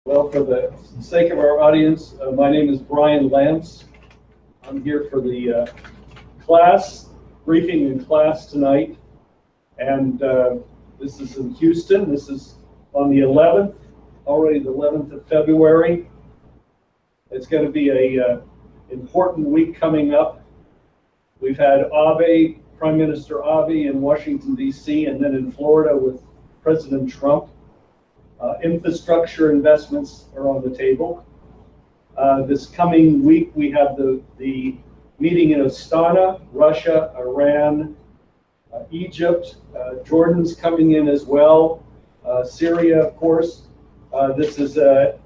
Well, for the sake of our audience, my name is Brian Lantz. I'm here for the class, briefing in class tonight. And this is in Houston. This is on the 11th, already the 11th of February. It's going to be a important week coming up. We've had Abe, Prime Minister Abe in Washington, D.C., and then in Florida with President Trump. Infrastructure investments are on the table. This coming week, we have the meeting in Astana, Russia, Iran, Egypt, Jordan's coming in as well, Syria, of course. This is the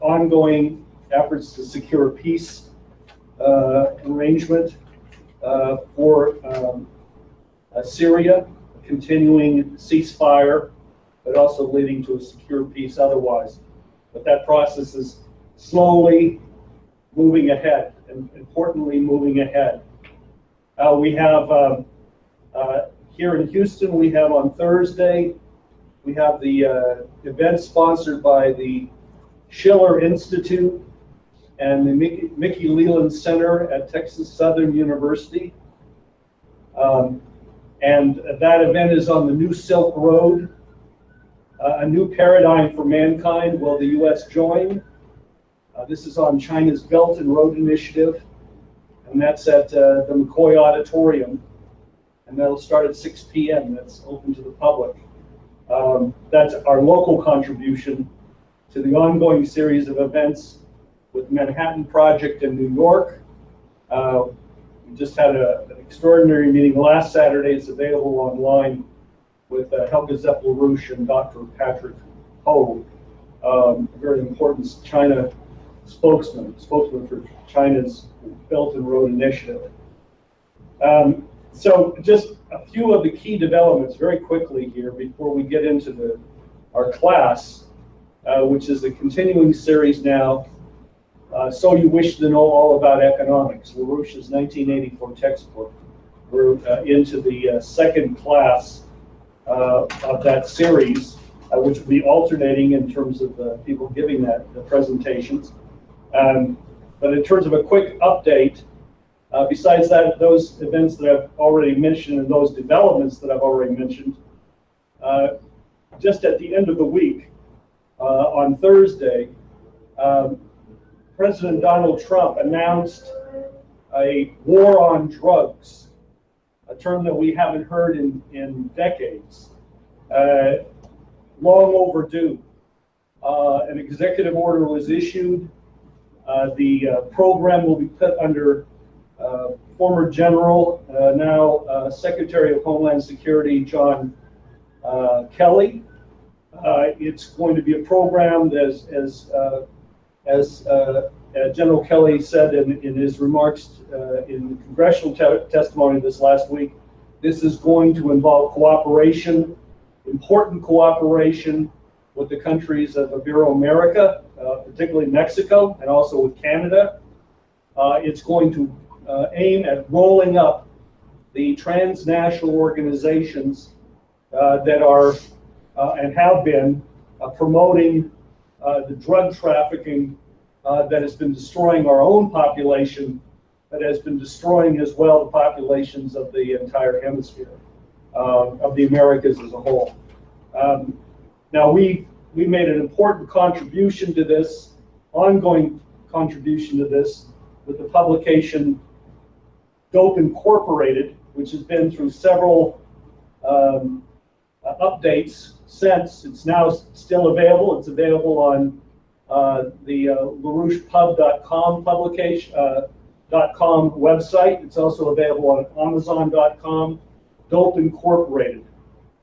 ongoing efforts to secure a peace arrangement for Syria, continuing ceasefire, but also leading to a secure peace otherwise. But that process is slowly moving ahead, and importantly moving ahead. We have here in Houston, we have on Thursday, we have the event sponsored by the Schiller Institute and the Mickey Leland Center at Texas Southern University. And that event is on the New Silk Road. A new paradigm for mankind. Will the U.S. join? This is on China's Belt and Road Initiative, and that's at the McCoy Auditorium, and that'll start at 6 p.m. That's open to the public. That's our local contribution to the ongoing series of events with Manhattan Project in New York. We just had an extraordinary meeting last Saturday. It's available online with Helga Zepp-LaRouche and Dr. Patrick Ho, a very important China spokesman for China's Belt and Road Initiative. So just a few of the key developments very quickly here before we get into our class, which is a continuing series now, So You Wish to Know All About Economics, LaRouche's 1984 textbook. We're into the second class of that series, which will be alternating in terms of people giving the presentations. But in terms of a quick update, besides that, those events that I've already mentioned and those developments that I've already mentioned, just at the end of the week, on Thursday, President Donald Trump announced a war on drugs, a term that we haven't heard in decades, long overdue. An executive order was issued. The program will be put under former General, now Secretary of Homeland Security, John Kelly. It's going to be a program that, as General Kelly said in his remarks in the congressional testimony this last week, this is going to involve cooperation, important cooperation with the countries of Ibero-America, particularly Mexico, and also with Canada. It's going to aim at rolling up the transnational organizations that are and have been promoting the drug trafficking that has been destroying our own population, but has been destroying as well the populations of the entire hemisphere, of the Americas as a whole. Now we made an important contribution to this, ongoing contribution to this, with the publication Dope Incorporated, which has been through several updates since. It's now still available. It's available on the LaRouchePub.com publication, .com website. It's also available on Amazon.com. Dope Incorporated,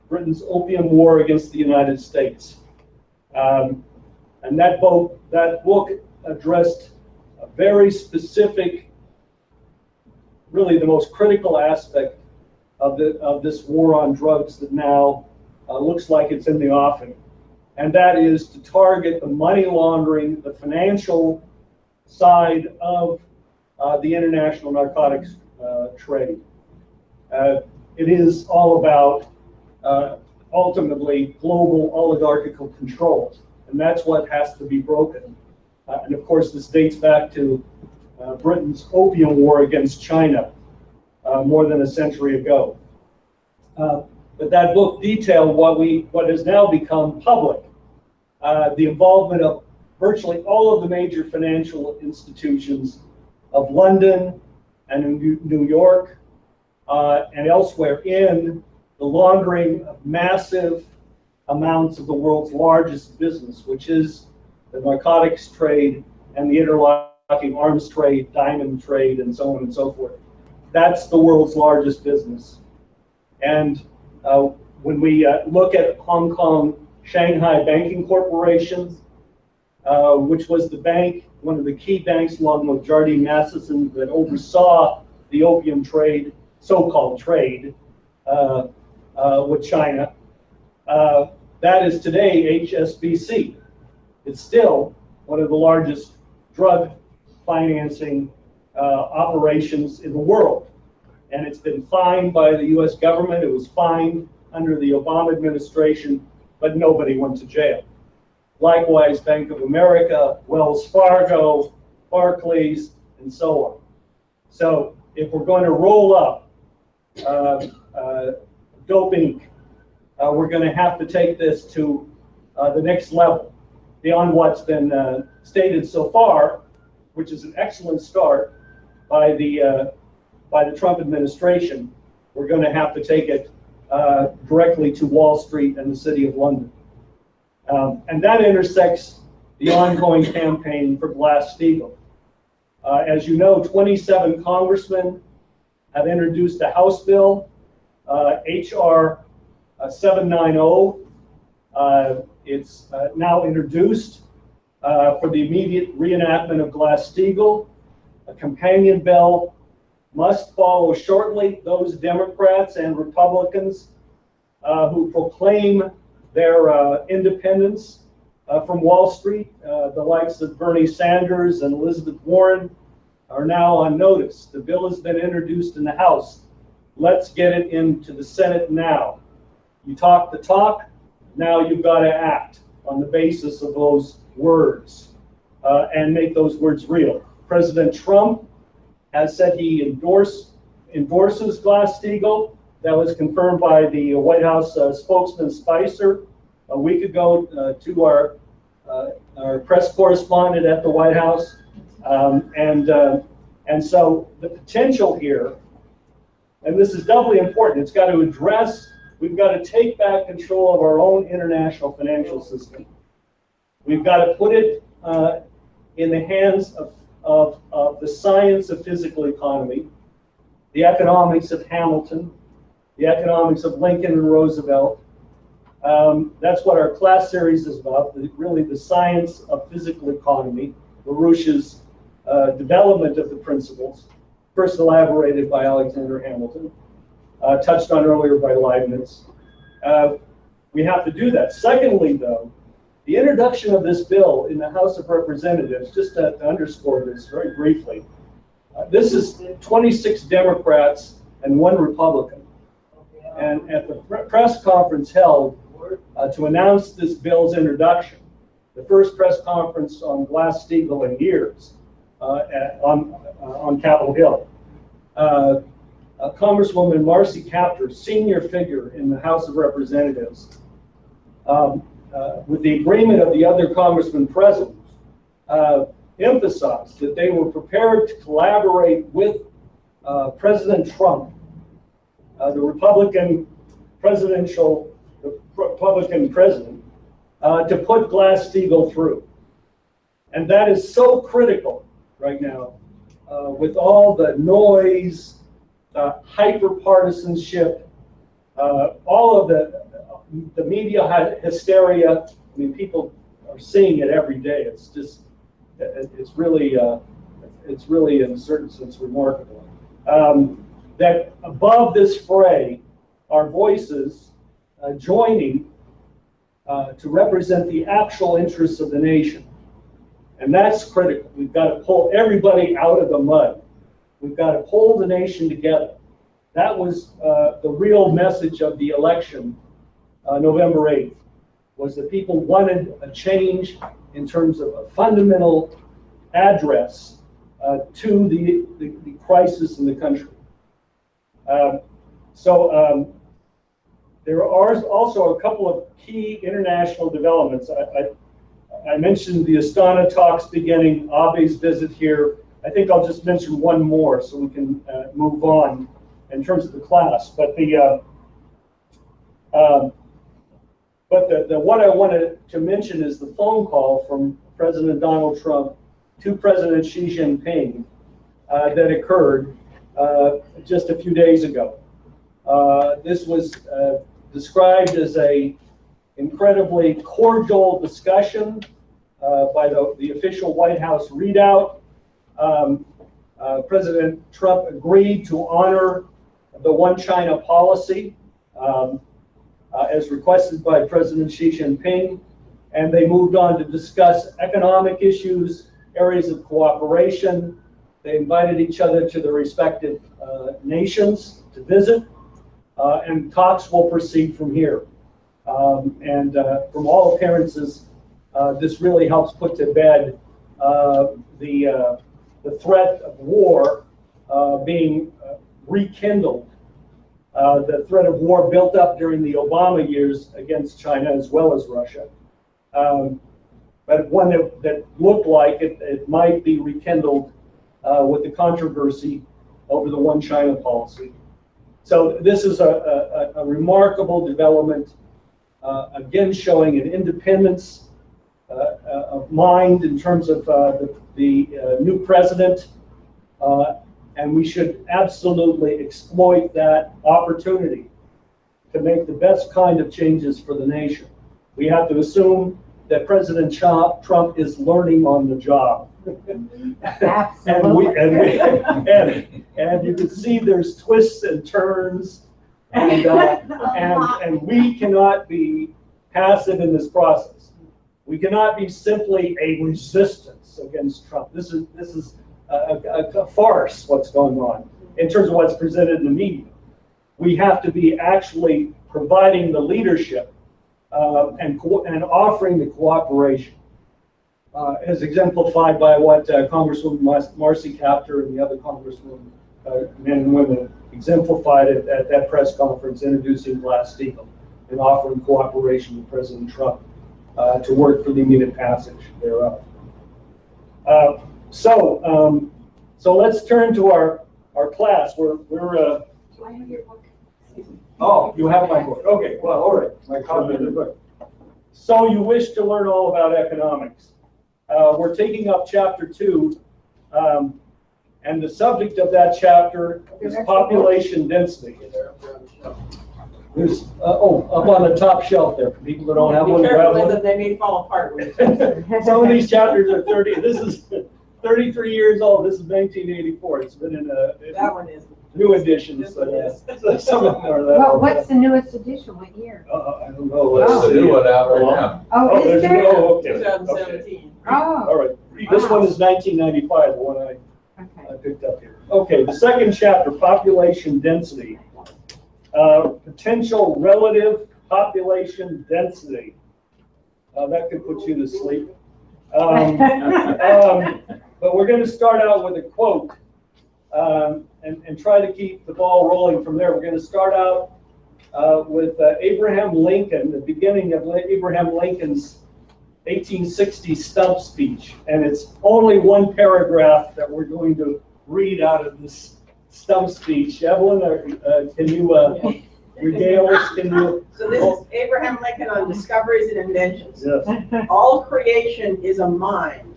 Britain's Opium War Against the United States. And that book addressed a very specific, really the most critical aspect of this war on drugs that now looks like it's in the offing. And that is to target the money laundering, the financial side of the international narcotics trade. It is all about ultimately global oligarchical control. and that's what has to be broken. And of course, this dates back to Britain's Opium War against China more than a century ago. But that book detailed what has now become public, the involvement of virtually all of the major financial institutions of London and New York and elsewhere in the laundering of massive amounts of the world's largest business, which is the narcotics trade and the interlocking arms trade, diamond trade, and so on and so forth. That's the world's largest business. And when we look at Hong Kong Shanghai Banking Corporation, which was the bank, one of the key banks along with Jardine Matheson that oversaw the opium trade, so-called trade, with China, that is today HSBC. It's still one of the largest drug financing operations in the world. And it's been fined by the US government. It was fined under the Obama administration, but nobody went to jail. Likewise, Bank of America, Wells Fargo, Barclays, and so on. So if we're going to roll up Dope Inc., we're going to have to take this to the next level, beyond what's been stated so far, which is an excellent start by the Trump administration. We're going to have to take it directly to Wall Street and the City of London. And that intersects the ongoing campaign for Glass-Steagall. As you know, 27 congressmen have introduced a House bill, H.R. 790. It's now introduced for the immediate reenactment of Glass-Steagall. A companion bill must follow shortly. Those Democrats and Republicans who proclaim their independence from Wall Street, the likes of Bernie Sanders and Elizabeth Warren, are now on notice. The bill has been introduced in the House. Let's get it into the Senate now. You talk the talk, now you've got to act on the basis of those words and make those words real. President Trump has said he endorses Glass-Steagall. That was confirmed by the White House spokesman Spicer a week ago to our press correspondent at the White House. And so the potential here, and this is doubly important, it's got to address, we've got to take back control of our own international financial system. We've got to put it in the hands of the science of physical economy, the economics of Hamilton, the economics of Lincoln and Roosevelt. That's what our class series is about, really the science of physical economy, LaRouche's development of the principles, first elaborated by Alexander Hamilton, touched on earlier by Leibniz. We have to do that. Secondly, though, the introduction of this bill in the House of Representatives, just to underscore this very briefly, this is 26 Democrats and 1 Republican. And at the press conference held to announce this bill's introduction, the first press conference on Glass-Steagall in years on Capitol Hill, Congresswoman Marcy Kaptur, senior figure in the House of Representatives, with the agreement of the other congressmen present, emphasized that they were prepared to collaborate with President Trump, the Republican president, to put Glass-Steagall through. And that is so critical right now, with all the noise, hyper-partisanship, all of the media hysteria. I mean, people are seeing it every day. It's just, it's really in a certain sense remarkable. That above this fray are voices joining to represent the actual interests of the nation. And that's critical. We've got to pull everybody out of the mud. We've got to pull the nation together. That was the real message of the election, November 8th, was that people wanted a change in terms of a fundamental address to the crisis in the country. There are also a couple of key international developments. I mentioned the Astana talks beginning, Abe's visit here. I think I'll just mention one more so we can move on in terms of the class. But the one I wanted to mention is the phone call from President Donald Trump to President Xi Jinping that occurred just a few days ago. This was described as a incredibly cordial discussion by the official White House readout. President Trump agreed to honor the One China policy as requested by President Xi Jinping, and they moved on to discuss economic issues, areas of cooperation. They invited each other to their respective nations to visit, and talks will proceed from here. From all appearances, this really helps put to bed the threat of war being rekindled. The threat of war built up during the Obama years against China as well as Russia. But one that looked like it might be rekindled with the controversy over the One China policy. So this is a remarkable development, again showing an independence of mind in terms of the new president, and we should absolutely exploit that opportunity to make the best kind of changes for the nation. We have to assume that President Trump is learning on the job. Absolutely. and you can see there's twists and turns, and we cannot be passive in this process. We cannot be simply a resistance against Trump. This is a farce, what's going on in terms of what's presented in the media. We have to be actually providing the leadership and offering the cooperation, as exemplified by what Congresswoman Marcy Kaptur and the other congresswomen, men and women, exemplified at that press conference introducing Glass-Steagall and offering cooperation with President Trump to work for the immediate passage thereof. So let's turn to our class. We're Do I have your book? Oh, you have my book. Okay, well, all right. My copy of the book. So you wish to learn all about economics. We're taking up chapter 2, and the subject of that chapter is population density. There's up on the top shelf there for people that don't have one. Grab one. They may fall apart. Some of these chapters are 30. This is 33 years old. This is 1984. It's been in That one is. new editions. Some of them are that. Well, what's the newest edition? What year? I don't know. Let's do it out right now. Oh, is there? Oh, okay. 2017. Oh. All right. This one is 1995, the one I picked up here. Okay, the second chapter, population density. Potential relative population density. That could put you to sleep. But we're going to start out with a quote and try to keep the ball rolling from there. We're going to start out with Abraham Lincoln, the beginning of Abraham Lincoln's 1860 stump speech. And it's only one paragraph that we're going to read out of this stump speech. Evelyn, can you regale us? So this is Abraham Lincoln on discoveries and inventions. Yes. All creation is a mine,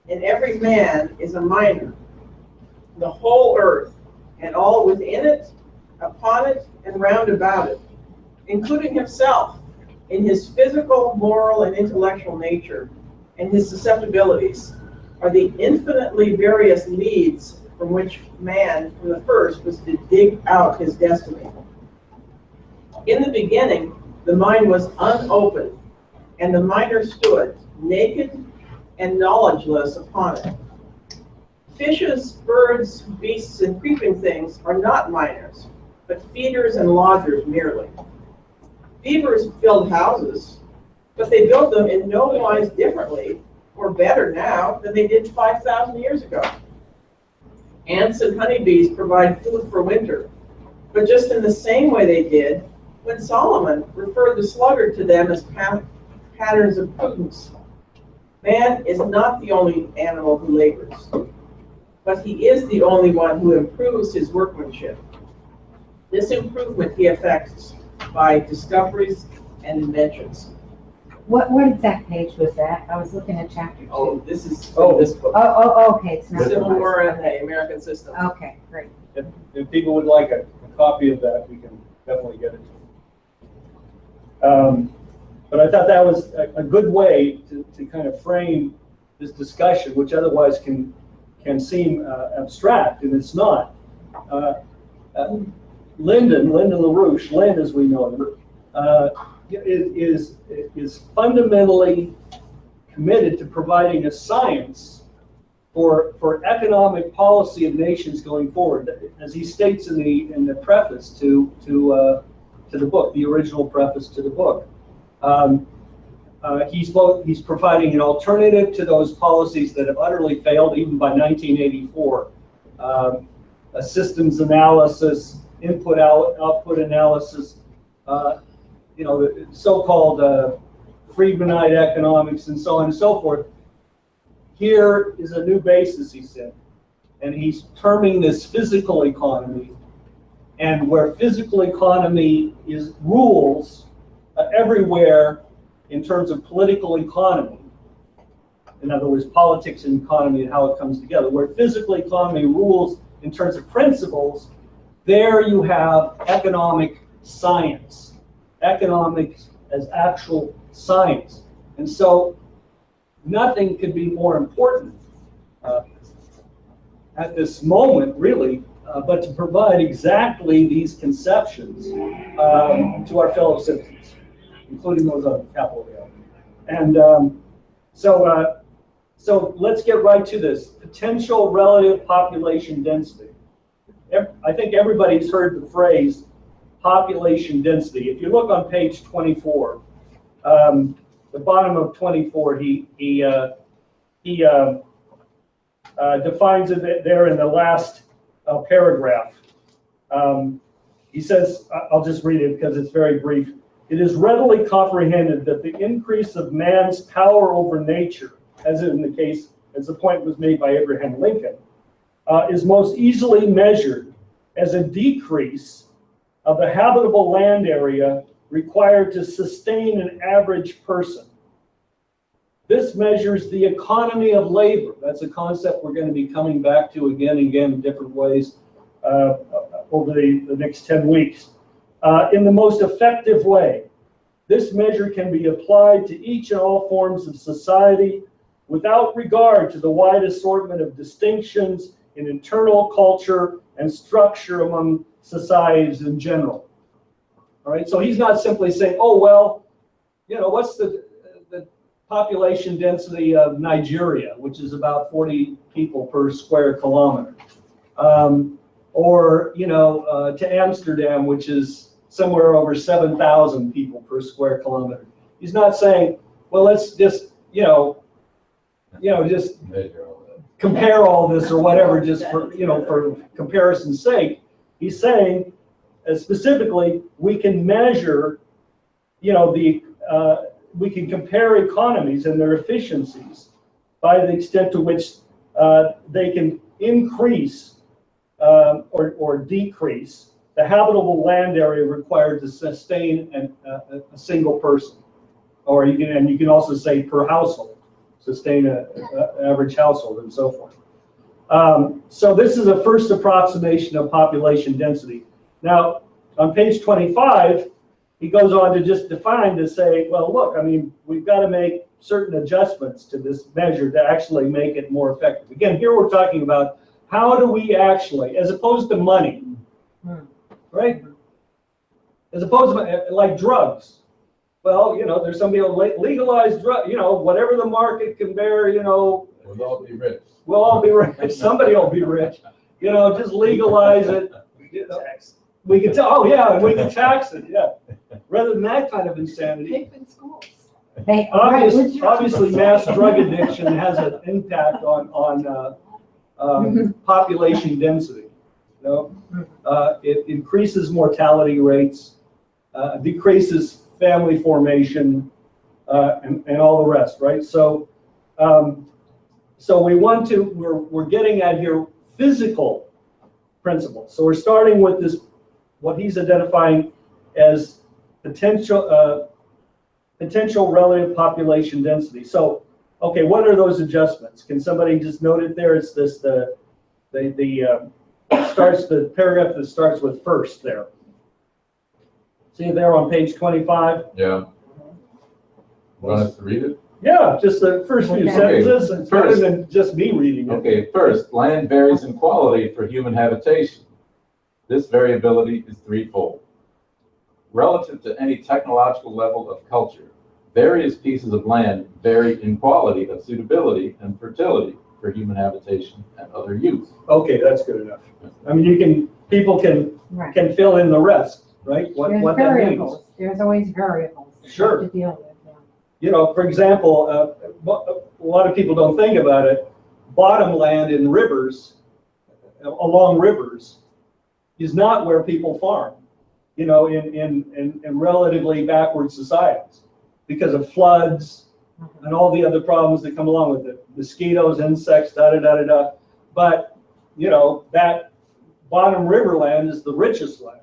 and every man is a miner. The whole earth, and all within it, upon it, and round about it, including himself, in his physical, moral, and intellectual nature, and his susceptibilities, are the infinitely various leads from which man, from the first, was to dig out his destiny. In the beginning, the mine was unopened, and the miner stood, naked and knowledgeless upon it. Fishes, birds, beasts, and creeping things are not miners, but feeders and lodgers merely. Beavers build houses, But they build them in no wise differently or better now than they did 5,000 years ago. Ants and honeybees provide food for winter, but just in the same way they did when Solomon referred the sluggard to them as patterns of prudence. Man is not the only animal who labors, but he is the only one who improves his workmanship. This improvement he effects by discoveries and inventions. What exact page was that? I was looking at chapter 2. Oh, this is from this book. Okay, it's not. Civil War and the American System. Okay, great. If people would like a copy of that, we can definitely get it to them. But I thought that was a good way to kind of frame this discussion, which otherwise can seem abstract, and it's not. Lyndon LaRouche, Lynn as we know him, is fundamentally committed to providing a science for economic policy of nations going forward, as he states in the preface to the book, the original preface to the book. He's providing an alternative to those policies that have utterly failed, even by 1984. A systems analysis, input-output analysis, the so-called Friedmanite economics, and so on and so forth. Here is a new basis, he said, and he's terming this physical economy, and where physical economy is rules everywhere in terms of political economy. In other words, politics and economy and how it comes together. Where physical economy rules in terms of principles, there you have economic science. Economics as actual science. And so nothing could be more important at this moment, really, but to provide exactly these conceptions to our fellow citizens, including those on Capitol Hill. And so let's get right to this. Potential relative population density. I think everybody's heard the phrase population density. If you look on page 24, the bottom of 24, he defines it there in the last paragraph. He says, I'll just read it because it's very brief. It is readily comprehended that the increase of man's power over nature, as in the case, as the point was made by Abraham Lincoln, is most easily measured as a decrease of the habitable land area required to sustain an average person. This measures the economy of labor. That's a concept we're going to be coming back to again and again in different ways over the next 10 weeks. In the most effective way, this measure can be applied to each and all forms of society without regard to the wide assortment of distinctions in internal culture and structure among societies in general. All right, so he's not simply saying, oh, well, what's the population density of Nigeria, which is about 40 people per square kilometer, or to Amsterdam, which is somewhere over 7,000 people per square kilometer. He's not saying, well, let's just just compare all this or whatever, just for for comparison's sake. He's saying specifically we can measure, we can compare economies and their efficiencies by the extent to which they can increase or decrease the habitable land area required to sustain a single person, or you can also say per household, sustain an average household, and so forth. So this is a first approximation of population density. Now, on page 25, he goes on to just define to say, well, look, I mean, we've got to make certain adjustments to this measure to actually make it more effective. Again, here we're talking about how do we actually, as opposed to money, right? As opposed to like drugs. Well, there's some people legalize drug, whatever the market can bear, We'll all be rich. We'll all be rich. Somebody will be rich. Just legalize it. We can we can tax it, yeah. Rather than that kind of insanity. Pay for the schools. Obviously, mass drug addiction has an impact on population density. You know? It increases mortality rates, decreases family formation, and all the rest, right? So, so we're getting at here physical principles. So we're starting with this, what he's identifying as potential relative population density. So, okay, what are those adjustments? Can somebody just note it there? It's this the paragraph that starts with first there. See there on page 25? Yeah. Want us to read it? Yeah, just the first few sentences. It's better than just me reading it. Okay, first, land varies in quality for human habitation. This variability is threefold. Relative to any technological level of culture, various pieces of land vary in quality of suitability and fertility for human habitation and other use. Okay, that's good enough. I mean, people can fill in the rest, right? What that means. There's always variables. Sure. To deal with. You know, for example, a lot of people don't think about it. Bottomland in rivers, along rivers, is not where people farm. You know, in relatively backward societies, because of floods and all the other problems that come along with it, mosquitoes, insects, da da da da da. But you know, that bottom river land is the richest land.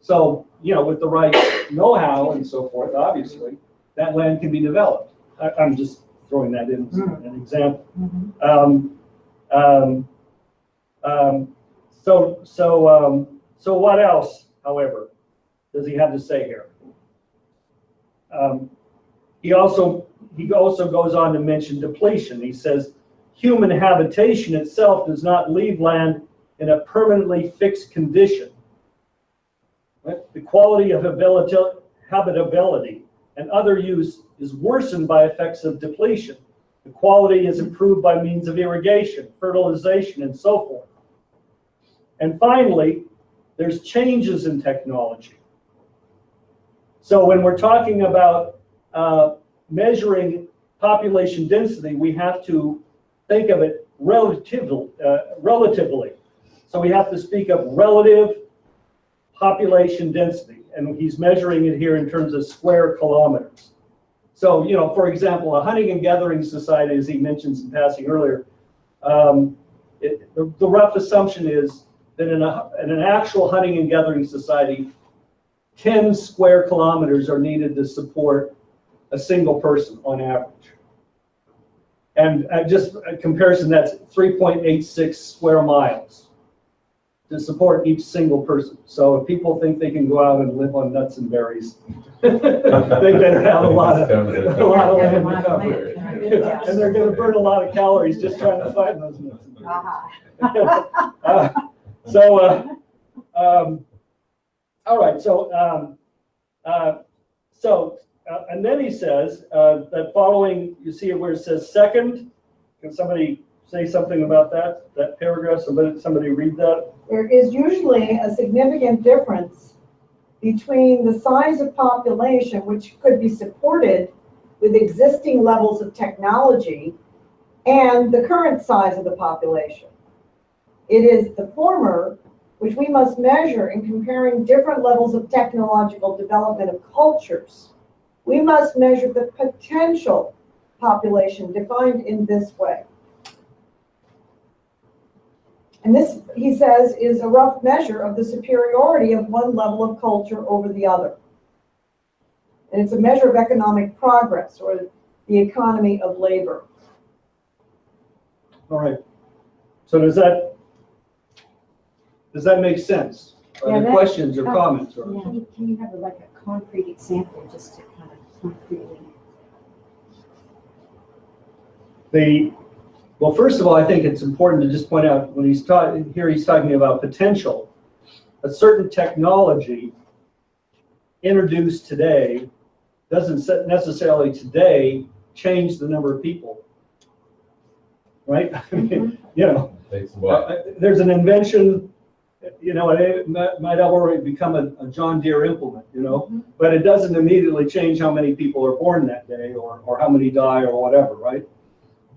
So you know, with the right know-how and so forth, obviously, that land can be developed. I'm just throwing that in as an example. So what else, however, does he have to say here? He also goes on to mention depletion. He says, human habitation itself does not leave land in a permanently fixed condition. Right? The quality of habitability and other use is worsened by effects of depletion. The quality is improved by means of irrigation, fertilization, and so forth. And finally, there's changes in technology. So when we're talking about measuring population density, we have to think of it relatively. So we have to speak of relative population density, and he's measuring it here in terms of square kilometers. So, you know, for example, a hunting and gathering society, as he mentions in passing earlier, the rough assumption is that in an actual hunting and gathering society, 10 square kilometers are needed to support a single person on average. And just a comparison, that's 3.86 square miles to support each single person. So if people think they can go out and live on nuts and berries, they better have a lot of land to cover. And they're going to burn a lot of calories just trying to find those nuts and berries. All right, and then he says that following, you see where it says second. Can somebody say something about that paragraph? Somebody read that? There is usually a significant difference between the size of population, which could be supported with existing levels of technology, and the current size of the population. It is the former which we must measure in comparing different levels of technological development of cultures. We must measure the potential population defined in this way. And this, he says, is a rough measure of the superiority of one level of culture over the other. And it's a measure of economic progress, or the economy of labor. All right. So does that make sense? Are there questions or comments? Or? Yeah. Can you have like a concrete example, just to kind of concretely? Well, first of all, I think it's important to just point out when he's talking about potential. A certain technology introduced today doesn't necessarily today change the number of people, right? I mean, you know, Takes a while. there's an invention you know, it might already become a John Deere implement, you know, but it doesn't immediately change how many people are born that day or how many die or whatever, right?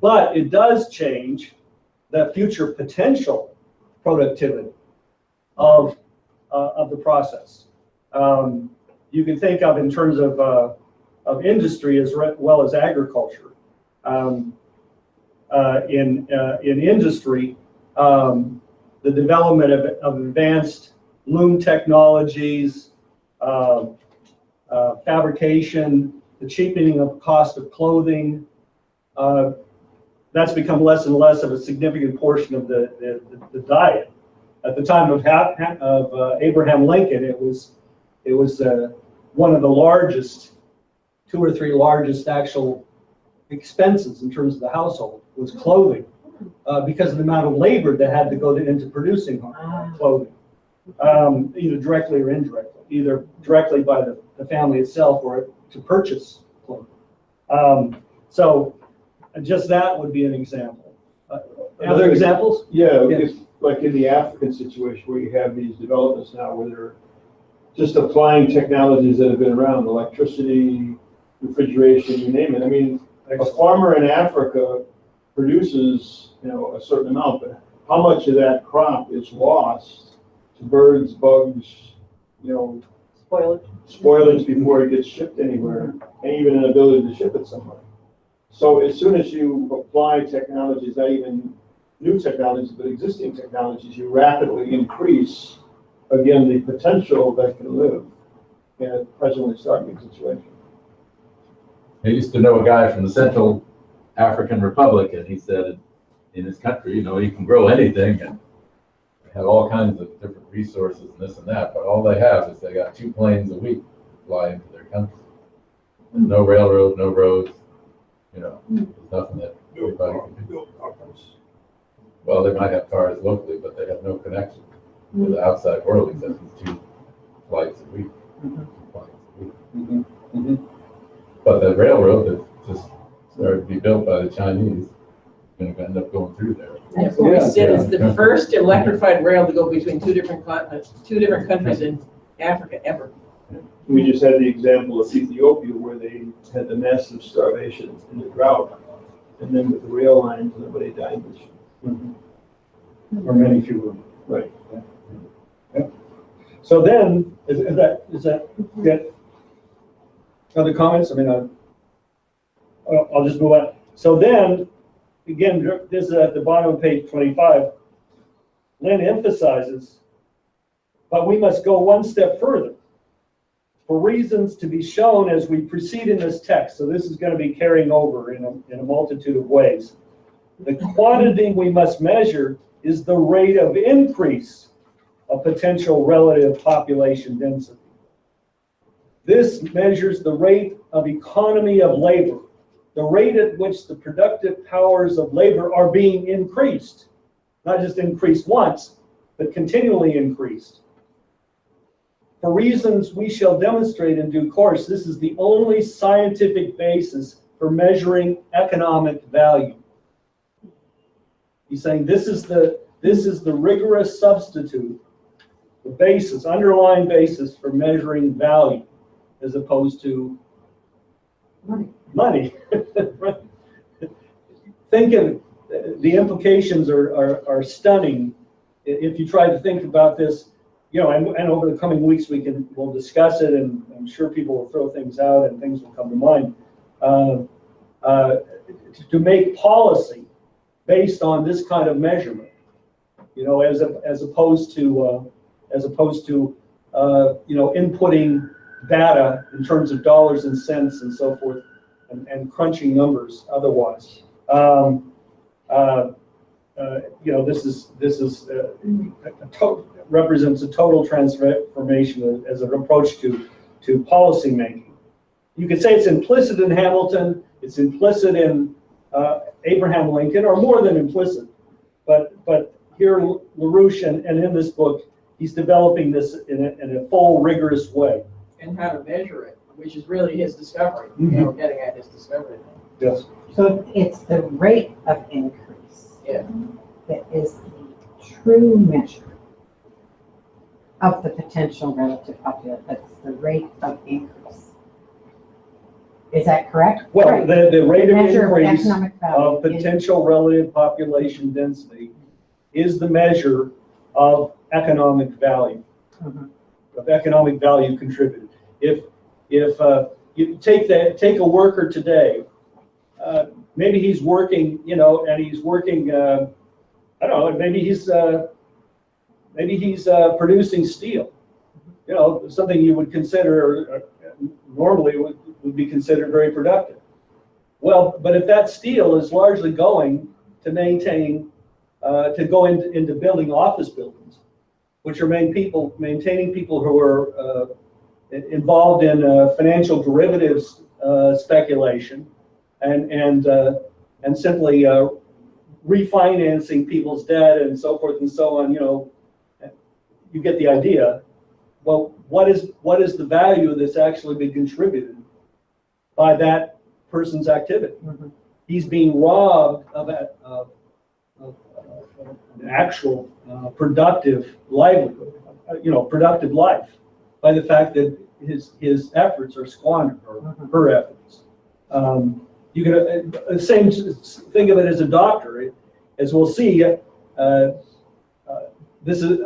But it does change the future potential productivity of the process. You can think of in terms of industry as well as agriculture. In industry, the development of advanced loom technologies, fabrication, the cheapening of cost of clothing, that's become less and less of a significant portion of the diet. At the time of Abraham Lincoln, it was one of the largest, 2 or 3 largest actual expenses in terms of the household was clothing, because of the amount of labor that had to go into producing clothing, either directly or indirectly, either directly by the family itself or to purchase clothing. So just that would be an example. Other examples? Yeah, it's like in the African situation where you have these developments now where they're just applying technologies that have been around, electricity, refrigeration, you name it. I mean, a farmer in Africa produces, you know, a certain amount, but how much of that crop is lost to birds, bugs, you know, spoilage before it gets shipped anywhere, and even an ability to ship it somewhere. So as soon as you apply technologies, not even new technologies, but existing technologies, you rapidly increase, again, the potential that can live in a presently starving situation. I used to know a guy from the Central African Republic, and he said in his country, you know, you can grow anything and have all kinds of different resources and this and that, but all they have is they got 2 planes a week to fly into their country. There's no railroad, no roads, you know, there's nothing that everybody can do. Well, they might have cars locally, but they have no connection to the outside world except for 2 flights a week. 2 flights a week. But the railroad that just started to be built by the Chinese is going to end up going through there. That's what we said, it's the first electrified rail to go between 2 different continents, 2 different countries in Africa ever. We just had the example of Ethiopia where they had the massive starvation and the drought, and then with the rail lines, nobody died. Or many fewer. Right. Yeah. So then, is that get other comments? I mean, I'll just move on. So then, again, this is at the bottom of page 25. Lynn emphasizes, but we must go one step further for reasons to be shown as we proceed in this text. So this is going to be carrying over in a multitude of ways. The quantity we must measure is the rate of increase of potential relative population density. This measures the rate of economy of labor, the rate at which the productive powers of labor are being increased, not just increased once, but continually increased. For reasons we shall demonstrate in due course, this is the only scientific basis for measuring economic value. He's saying this is the rigorous substitute, the basis, underlying basis for measuring value, as opposed to money. Think of the implications are stunning. If you try to think about this, you know, and over the coming weeks we'll discuss it, and I'm sure people will throw things out and things will come to mind. To make policy based on this kind of measurement, you know, as opposed to you know, inputting data in terms of dollars and cents and so forth, and crunching numbers otherwise. You know, this represents a total transformation as an approach to policy making. You could say it's implicit in Hamilton, it's implicit in Abraham Lincoln, or more than implicit. But here LaRouche and in this book, he's developing this in a full, rigorous way. And how to measure it, which is really his discovery. You know, getting at his discovery. Yes. So it's the rate of increase. Yeah. That is the true measure. Of the potential relative population, that's the rate of increase. Is that correct? Well, Right. the rate of Measure of increase economic value of is- potential relative population density is the measure of economic value, Mhm. of economic value contributed. If you take a worker today, maybe he's working, and he's working, I don't know, maybe he's producing steel, something you would consider normally would be considered very productive. Well, but if that steel is largely going to maintain, to go into building office buildings, which are maintaining people who are involved in financial derivatives speculation, and simply refinancing people's debt and so forth and so on, you get the idea. Well, what is the value that's actually been contributed by that person's activity? Mhm. He's being robbed of an actual productive livelihood, productive life, by the fact that his efforts are squandered, or her efforts. You can same think of it as a doctor, as we'll see. This is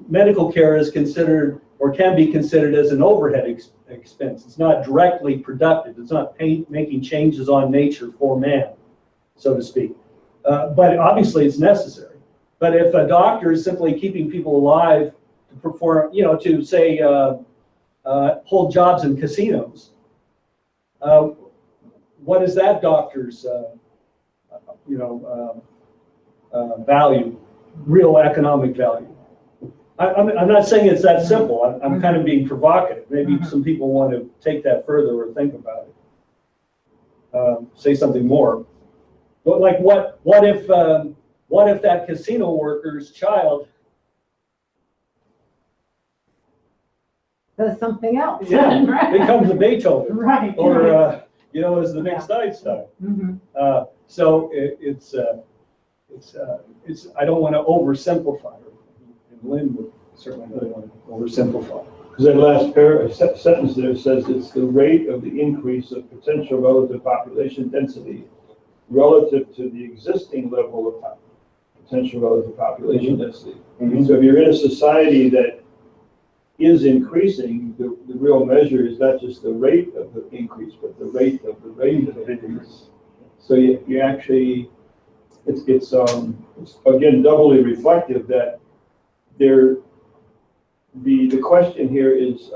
medical care is considered, or can be considered, as an overhead expense. It's not directly productive. It's not making changes on nature for man, so to speak. But obviously it's necessary. But if a doctor is simply keeping people alive to perform, to say, hold jobs in casinos, what is that doctor's, value, real economic value? I'm not saying it's that simple. I'm kind of being provocative. Maybe some people want to take that further or think about it. Say something more. But like, what if that casino worker's child Does something else. Right. Becomes a Beethoven, Right. or is the next Einstein. Mm-hmm. So it's I don't want to oversimplify it. And Lynn would certainly not want to oversimplify. Because that last sentence there says it's the rate of the increase of potential relative population density relative to the existing level of potential relative population density. Mm-hmm. So if you're in a society that is increasing, the real measure is not just the rate of the increase, but the rate of the increase. So you actually, it's again doubly reflective that the question here is,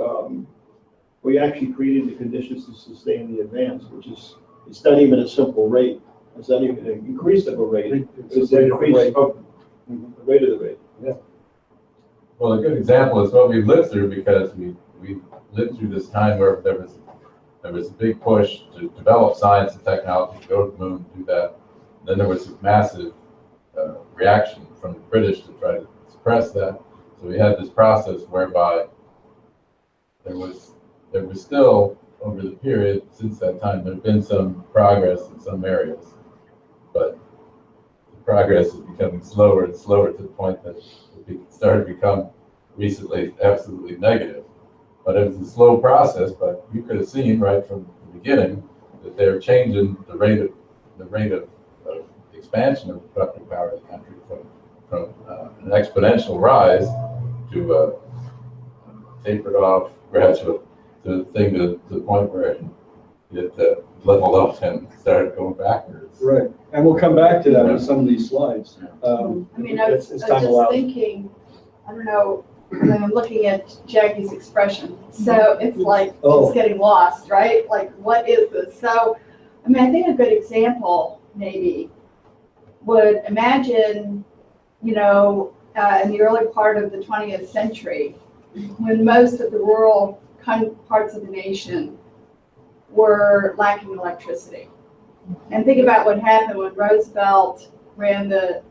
we actually created the conditions to sustain the advance, which is, it's not even a simple rate. It's not even an increase of a rate. It's an increase of the rate of the rate. Yeah. Well, a good example is what we've lived through, because we lived through this time where there was a big push to develop science and technology, to go to the moon, do that. And then there was this massive reaction from the British to try to suppress that. So we had this process whereby there was still, over the period since that time, there had been some progress in some areas, but the progress is becoming slower and slower, to the point that it started to become recently absolutely negative. But it was a slow process, but you could have seen right from the beginning that they're changing the rate of expansion of the productive power of the country from an exponential rise to tapered off gradually to the thing to the point where it leveled off and started going backwards. Right, and we'll come back to that with some of these slides. I mean, I was just thinking, I don't know, I'm looking at Jackie's expression. So it's like, it's getting lost, right? Like, what is this? So, I mean, I think a good example maybe would imagine, in the early part of the 20th century, when most of the rural parts of the nation were lacking electricity. And think about what happened when Roosevelt ran the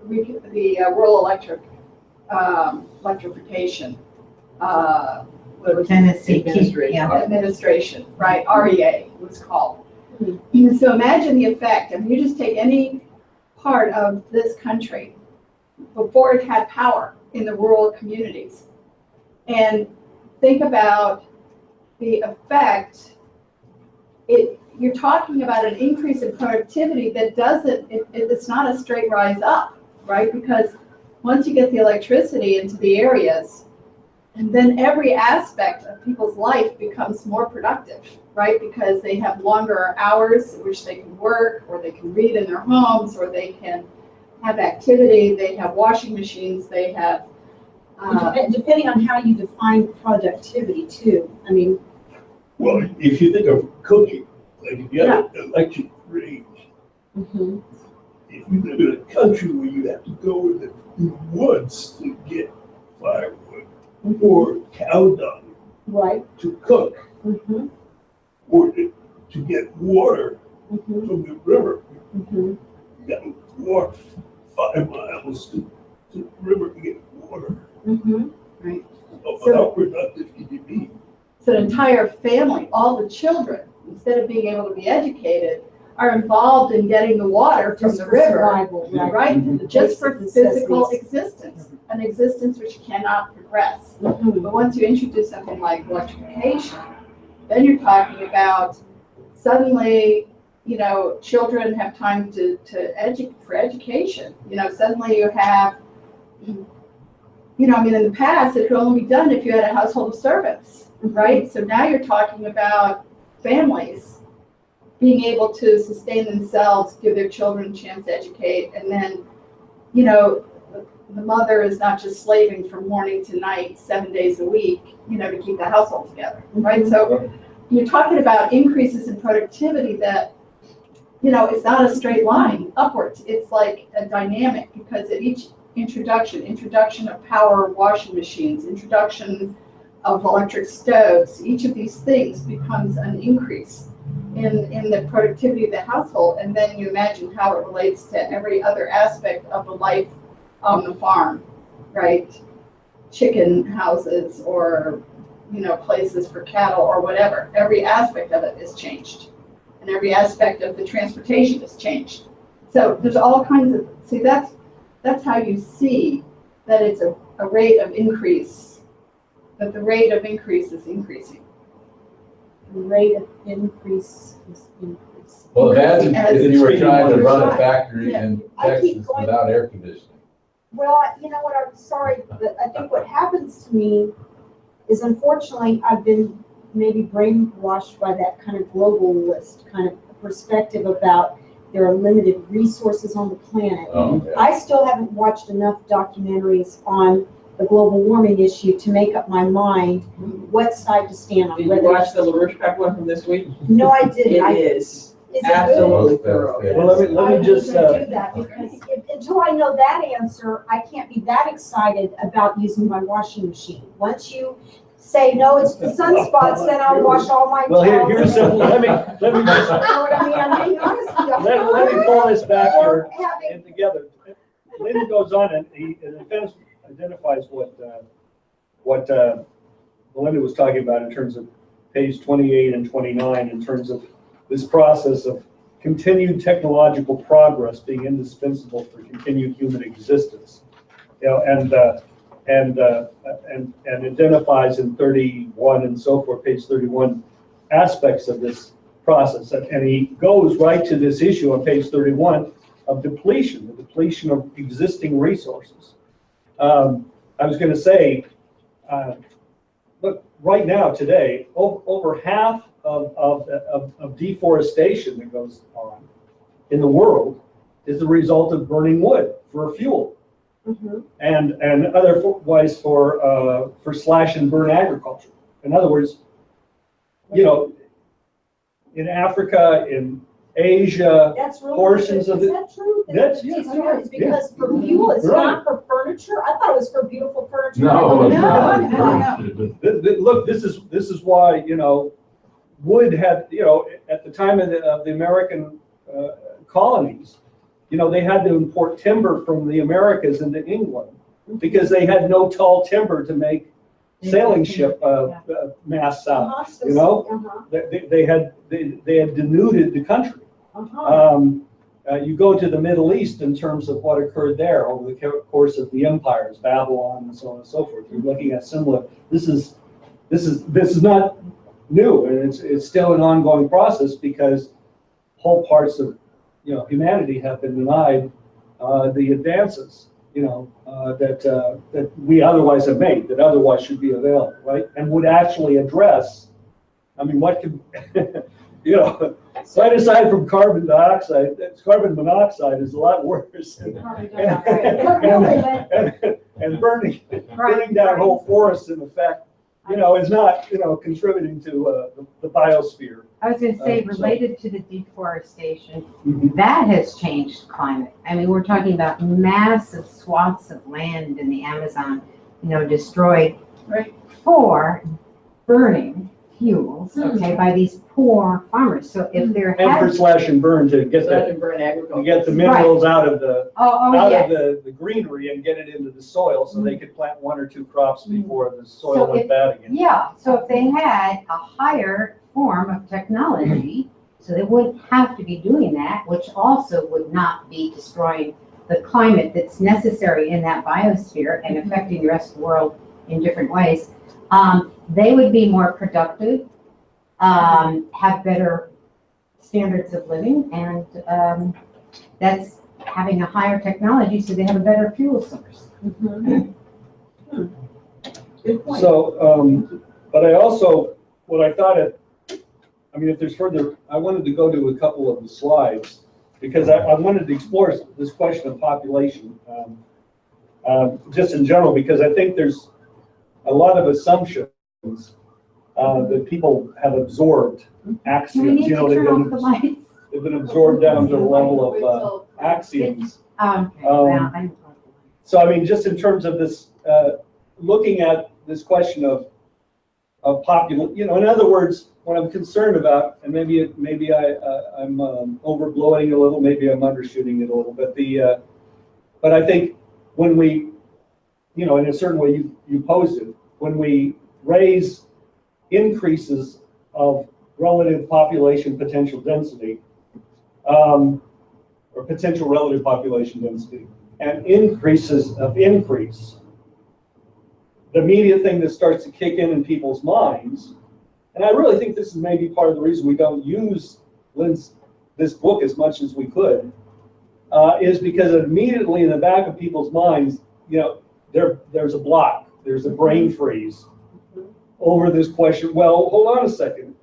rural electrification Tennessee administration, right? REA was called. So imagine the effect. I mean, you just take any part of this country before it had power in the rural communities. And think about the effect. You're talking about an increase in productivity that it's not a straight rise up, right? Because once you get the electricity into the areas, and then every aspect of people's life becomes more productive, right? Because they have longer hours in which they can work, or they can read in their homes, or they can have activity, they have washing machines, they have... Depending on how you define productivity too. I mean... Well, if you think of cooking, like if you have an electric range, Mm-hmm. if you live in a country where you have to go in the woods to get firewood, or cow dung Right. to cook, Mm-hmm. or to get water Mm-hmm. from the river, Mm-hmm. you got to walk 5 miles to the river to get water. Mm-hmm. So how productive can you be? So an entire family, all the children, instead of being able to be educated, are involved in getting the water from Just the for river, survival, right? Mhm. Just for Basic physical necessities. existence, an existence which cannot progress. Mhm. But once you introduce something like electrification, then you're talking about suddenly, children have time for education. Suddenly you have, in the past, it could only be done if you had a household of servants, right? So now you're talking about families being able to sustain themselves, give their children a chance to educate, and then, the mother is not just slaving from morning to night, 7 days a week, to keep the household together, right? So you're talking about increases in productivity that, it's not a straight line upwards. It's like a dynamic, because at each introduction of power washing machines, introduction of electric stoves, each of these things becomes an increase in the productivity of the household. And then you imagine how it relates to every other aspect of the life on the farm, right? Chicken houses, or places for cattle, or whatever. Every aspect of it is changed, and every aspect of the transportation is changed. So there's all kinds of, that's how you see that it's a rate of increase, that the rate of increase is increasing. The rate of increase is increasing. Well, imagine if you were trying to run a Right. factory Yeah. in I keep Texas going- without air conditioning. Well, you know what, I'm sorry, but I think what happens to me is, unfortunately, I've been maybe brainwashed by that kind of globalist kind of perspective about there are limited resources on the planet. Oh, yeah. I still haven't watched enough documentaries on the global warming issue to make up my mind what side to stand on. Did you whether watch the LaRouche one from this week? No, I didn't. It is Is it good? absolutely That's thorough. good. Well, let I me need just, to do that, because until I know that answer, I can't be that excited about using my washing machine. Once you say, no, it's the sunspots, then I'll wash all my well, towels. here's simple, let me just, You know what I mean? I'm being honest with you. let me pull this back here Or having- and together. Lyndon goes on and he identifies what Melinda was talking about in terms of page 28 and 29, in terms of this process of continued technological progress being indispensable for continued human existence. And identifies in 31 and so forth, page 31, aspects of this process. And he goes right to this issue on page 31 of depletion, the depletion of existing resources. I was going to say, look, right now, today, over half of deforestation that goes on in the world is the result of burning wood for fuel. Mhm. And otherwise for slash and burn agriculture. In other words, in Africa, in Asia, That's really, portions of is it- that true? That's- yes, It's because for fuel, it's Right. not for furniture? I thought it was for beautiful furniture. No, no. Look, this is why, wood had, at the time of the American colonies, they had to import timber from the Americas into England because they had no tall timber to make sailing ship masts out. Uh-huh. They had denuded the country. Uh-huh. You go to the Middle East in terms of what occurred there over the course of the empires, Babylon and so on and so forth. You're looking at similar. This is not new, and it's still an ongoing process because whole parts of humanity have been denied the advances that we otherwise have made, that otherwise should be available, right? And would actually address. I mean, what could right aside from carbon dioxide, carbon monoxide is a lot worse. And burning down whole forests in effect, is not, contributing to the biosphere. I was going to say, related to the deforestation, that has changed climate. I mean, we're talking about massive swaths of land in the Amazon, destroyed for burning fuels, by these poor farmers. So if there and for slash and burn to get the minerals out of the of the greenery and get it into the soil, so they could plant 1 or 2 crops before the soil went bad again. Yeah. So if they had a higher form of technology, so they wouldn't have to be doing that, which also would not be destroying the climate that's necessary in that biosphere and affecting the rest of the world in different ways. They would be more productive, have better standards of living, and that's having a higher technology, so they have a better fuel source. Good point. So, but I also, what I thought if there's further, I wanted to go to a couple of the slides because I wanted to explore this question of population just in general, because I think there's a lot of assumptions that people have absorbed axioms. They've been absorbed down to the level of axioms. So I mean, just in terms of this, looking at this question of population, in other words, what I'm concerned about, and maybe I'm overblowing a little, maybe I'm undershooting it a little, but I think when we, in a certain way you posed it, when we raise increases of relative population potential density, or potential relative population density, and increases of increase, the immediate thing that starts to kick in people's minds, and I really think this is maybe part of the reason we don't use this book as much as we could, is because immediately in the back of people's minds, there's a block, there's a brain freeze over this question. Well, hold on a second.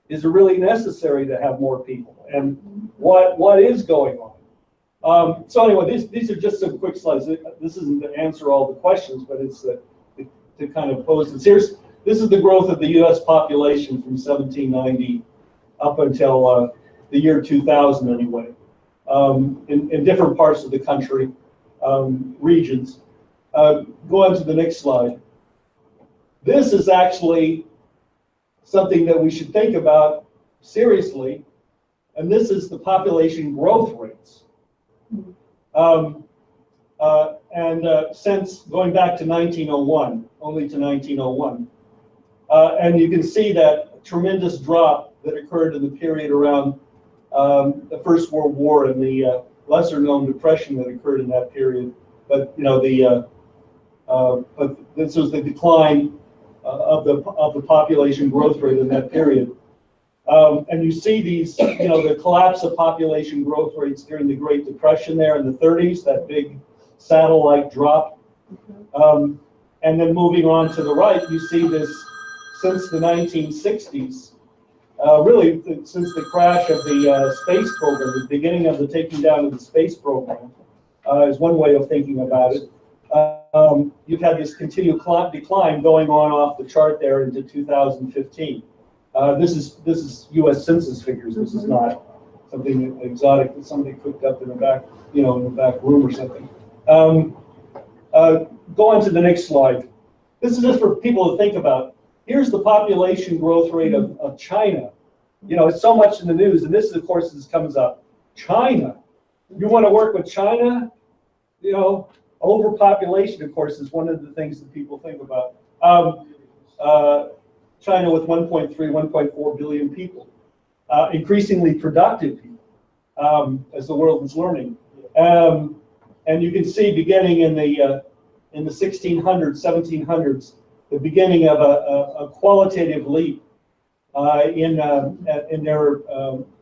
Is it really necessary to have more people? And what is going on? So anyway, these are just some quick slides. This isn't to answer all the questions, but it's to kind of pose it. This is the growth of the U.S. population from 1790 up until the year 2000 anyway, in different parts of the country, regions. Go on to the next slide. This is actually something that we should think about seriously, and this is the population growth rates. Since going back to 1901, only to 1901, and you can see that tremendous drop that occurred in the period around the First World War and the lesser-known depression that occurred in that period. But but this was the decline of the population growth rate in that period. And you see these, the collapse of population growth rates during the Great Depression there in the 30s, that big saddle-like drop. And then moving on to the right, you see this since the 1960s, really since the crash of the space program, the beginning of the taking down of the space program, is one way of thinking about it. You've had this continued decline going on off the chart there into 2015. This is U.S. Census figures. This is not something exotic that somebody cooked up in the back, in the back room or something. Go on to the next slide. This is just for people to think about. Here's the population growth rate of China. It's so much in the news, and this is, of course, this comes up. China. You want to work with China? Overpopulation, of course, is one of the things that people think about. China with 1.3, 1.4 billion people, increasingly productive people. as the world was learning. And you can see beginning in the 1600s, 1700s, the beginning of a qualitative leap in their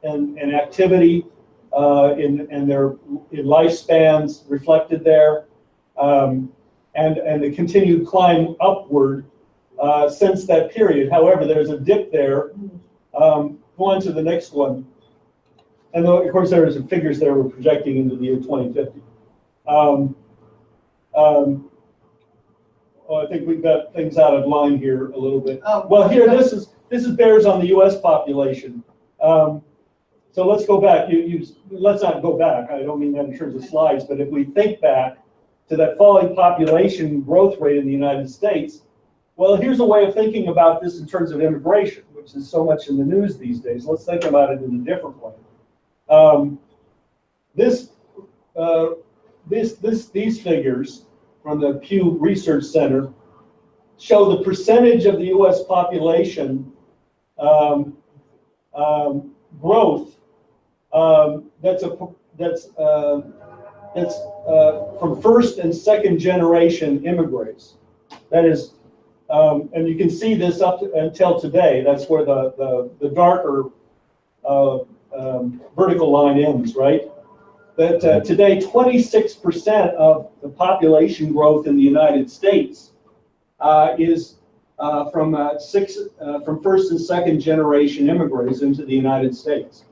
in activity, in their lifespans reflected there, and the continued climb upward since that period. However, there's a dip there. Go on to the next one. And of course, there are some figures there we're projecting into the year 2050. Well, I think we've got things out of line here a little bit. Oh, well, here, this is bears on the U.S. population. So let's go back. Let's not go back. I don't mean that in terms of slides, but if we think back to that falling population growth rate in the United States, well, here's a way of thinking about this in terms of immigration, which is so much in the news these days. Let's think about it in a different way. These figures from the Pew Research Center show the percentage of the U.S. population growth that's from first and second generation immigrants. That is, and you can see this up until today. That's where the darker vertical line ends, right? That today 26% of the population growth in the United States is from first and second generation immigrants into the United States.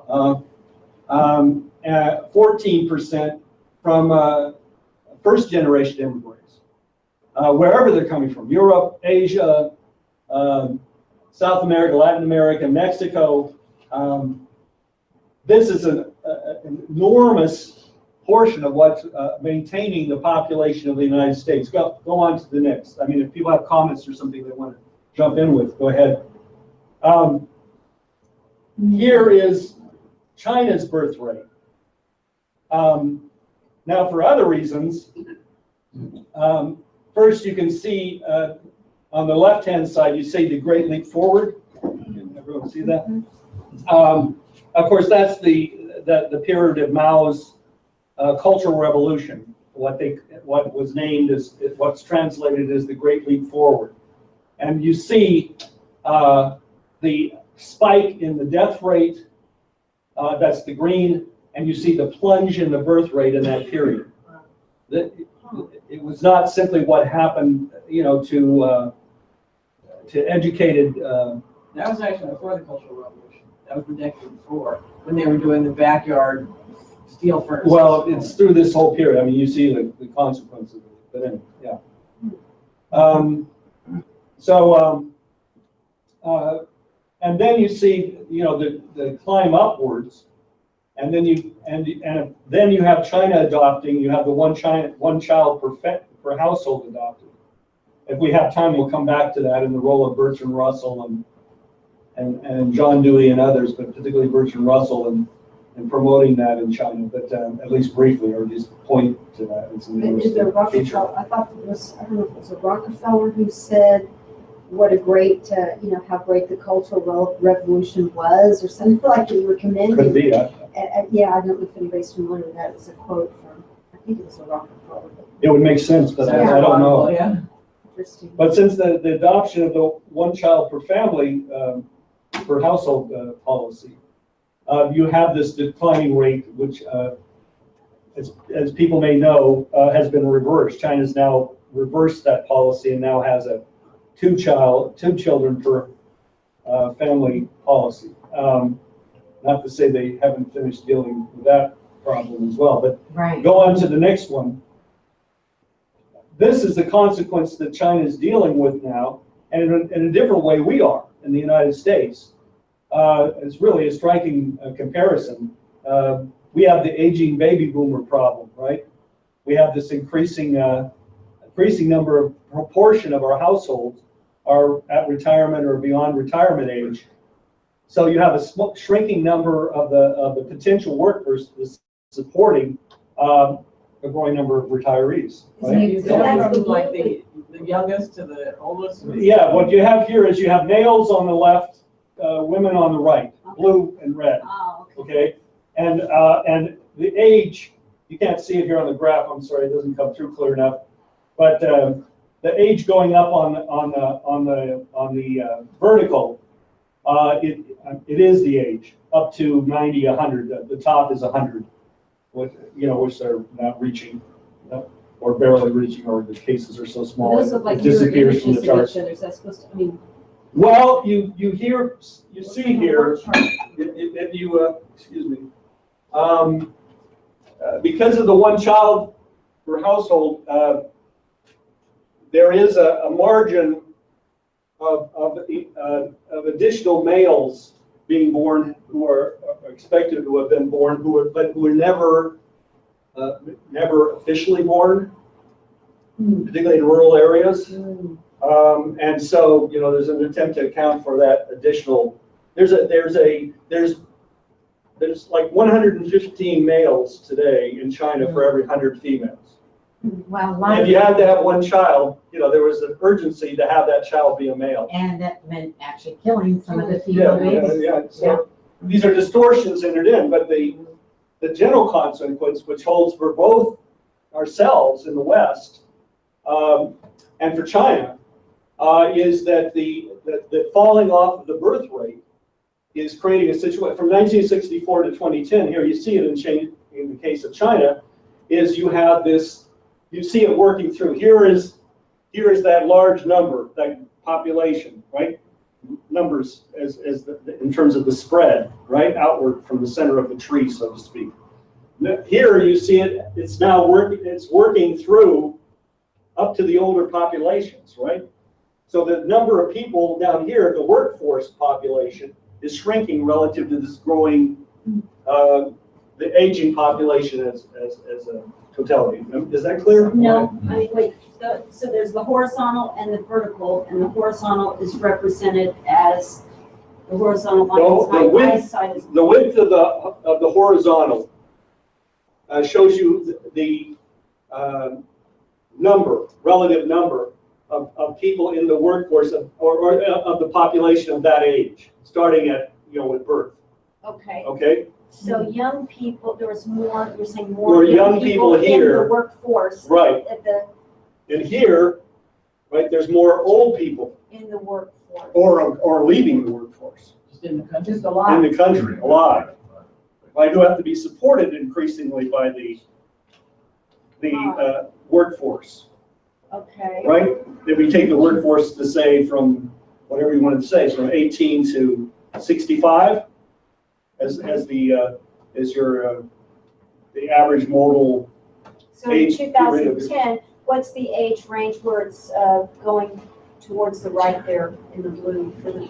14% from first generation immigrants, wherever they're coming from, Europe, Asia, South America, Latin America, Mexico. This is an enormous portion of what's maintaining the population of the United States. Go on to the next. I mean, if people have comments or something they want to jump in with, go ahead. Here is China's birth rate. Now, for other reasons, first you can see on the left-hand side, you see the Great Leap Forward. Can everyone see that? Of course, that's the period of Mao's Cultural Revolution. What was named as what's translated as the Great Leap Forward, and you see the spike in the death rate. That's the green, and you see the plunge in the birth rate in that period. It was not simply what happened, to educated. That was actually before the Cultural Revolution. That was the decade before, when they were doing the backyard steel furnaces. Well, it's through this whole period. I mean, you see the consequences of it. But anyway, yeah. And then you see, the climb upwards, and then then you have China adopting. You have the one child per household adopted. If we have time, we'll come back to that in the role of Bertrand Russell and John Dewey and others, but particularly Bertrand Russell and promoting that in China. But at least briefly, or just point to that. It's an Is there Rockefeller? I thought it was. I don't know if it was a Rockefeller who said what a great, how great the Cultural Revolution was, or something like that you were commending. Could be. Yeah, I don't know if anybody's familiar with that. It's a quote from, I think it was a Rockefeller. It would make sense, but Yeah. I don't know. Yeah. Interesting. But since the adoption of the one child per family per household policy, you have this declining rate, which, as people may know, has been reversed. China's now reversed that policy and now has a two children per family policy. Not to say they haven't finished dealing with that problem as well, but Right. go on to the next one. This is the consequence that China is dealing with now, and in a different way we are in the United States. It's really a striking comparison. We have the aging baby boomer problem, right? We have this increasing proportion of our households are at retirement or beyond retirement age. So you have a shrinking number of the potential workforce that's supporting a growing number of retirees. Right? So that's the Like the youngest to the oldest. Yeah, what you have here is you have males on the left, women on the right, blue and red. Oh, Okay, And the age, you can't see it here on the graph, I'm sorry, it doesn't come through clear enough, but the age going up on the vertical, it is the age, up to 90, 100, the top is 100, which they're not reaching, or barely reaching, or the cases are so small, Those look like it disappears from the mirror chart. images of each other. Is that supposed to, I mean, Well, you see here, if you, excuse me, because of the one child per household, there is a margin of additional males being born who are expected to have been born, but who are never officially born, particularly in rural areas. And so, there's an attempt to account for that additional. There's like 115 males today in China for every 100 females. Well, And if you had to have one child, there was an urgency to have that child be a male. and that meant actually killing some of the female babies. So these are distortions entered in, but the general consequence, which holds for both ourselves in the West and for China, is that the falling off of the birth rate is creating a situation. From 1964 to 2010, here you see it in the case of China, is you have this, you see it working through. Here is that large number, that population, right? Numbers in terms of the spread, right? Outward from the center of the tree, so to speak. Here you see it's now working through up to the older populations, right? So the number of people down here, the workforce population, is shrinking relative to this growing, the aging population as a totality. Is that clear? no, I mean, wait, so there's the horizontal and the vertical, and the horizontal is represented as, the horizontal line No, is my eyesight is. The width of the horizontal shows you the relative number of people in the workforce or of the population of that age, starting at with birth. Okay, Okay. so young people, there was more, you're saying More more young people in here. the workforce. Right. At the, And here, right, there's more old people in the workforce. or leaving the workforce Just in the country. Just a in lot. the country alive. I do have to be supported increasingly by the workforce. Okay. Right? If we take the workforce to say from whatever you wanted to say, from 18 to 65 as your the average modal So in age 2010, what's the age range where it's going towards the right there in the blue for the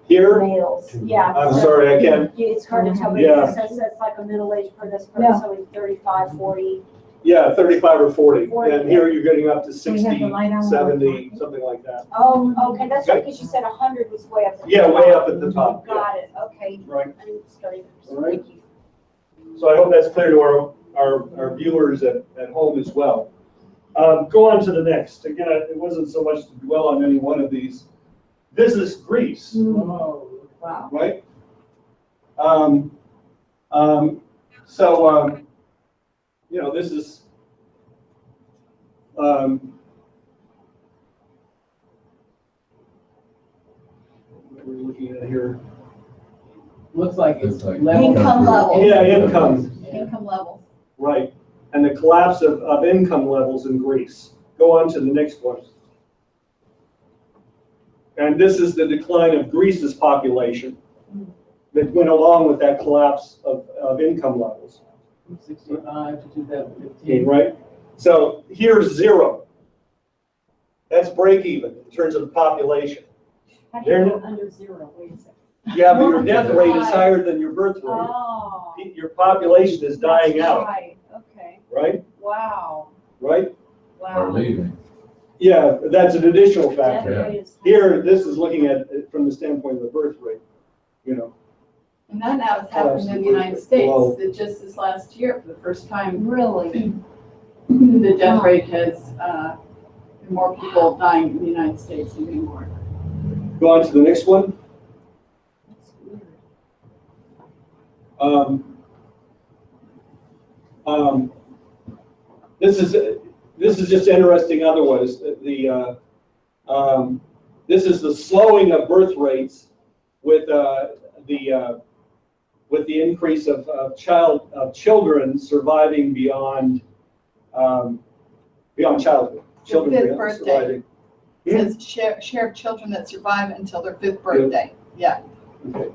here. males? Yeah. I'm so sorry, I can't. It's hard to tell, but Yeah. it says that's like a middle-aged person, Yeah. so he's 35, 40. Yeah, 35 or 40. 40. And here you're getting up to we 60, have the light on? 70, something like that. Oh, okay, that's right, because you said 100 was way up at the Yeah, top. way up at the top. Yeah. Got it, okay. Right. I'm starting. All right. Thank you. So I hope that's clear to our viewers at home as well. Go on to the next. Again, it wasn't so much to dwell on any one of these. This is Greece, Oh, wow. right? This is what we're looking at here. Looks like it's It's like level. Income level. Yeah, income. Income levels. Right, and the collapse of income levels in Greece. Go on to the next one. And this is the decline of Greece's population that went along with that collapse of income levels. From 65 to 2015. Right? So here's zero. That's break even in terms of the population. How do you They're- go under zero? Wait a second. Yeah, but your death rate is higher than your birth rate. Oh. Your population is dying that's out, Right, okay. right? Wow, Right? Or wow. leaving. Yeah, that's an additional Death factor. rate is- Here, this is looking at it from the standpoint of the birth rate, And that now has happened in the United States, that just this last year, for the first time, Really? the death rate has, more people dying in the United States than being born. Go on to the next one. That's weird. This is just interesting otherwise. This is the slowing of birth rates with the increase of children surviving beyond childhood. Children fifth birthday. surviving. It says share of children that survive until their 5th birthday. Yeah. Okay.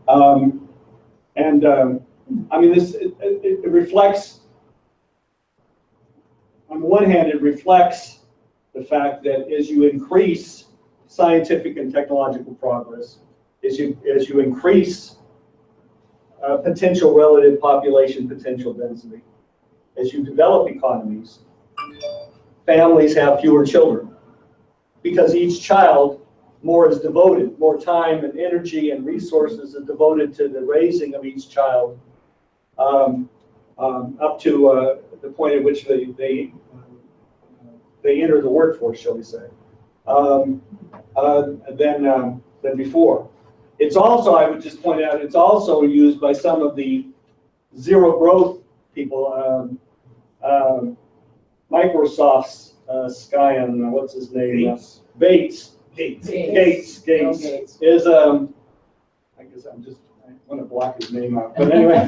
I mean, it reflects, on the one hand, it reflects the fact that as you increase scientific and technological progress, as you increase potential relative population potential density, as you develop economies, families have fewer children because each child more is devoted, more time and energy and resources is devoted to the raising of each child up to the point at which they enter the workforce, shall we say, than before. It's also, I would just point out, it's also used by some of the zero growth people. Microsoft's Skyan, what's his name? Gates is I guess I want to block his name out, but anyway,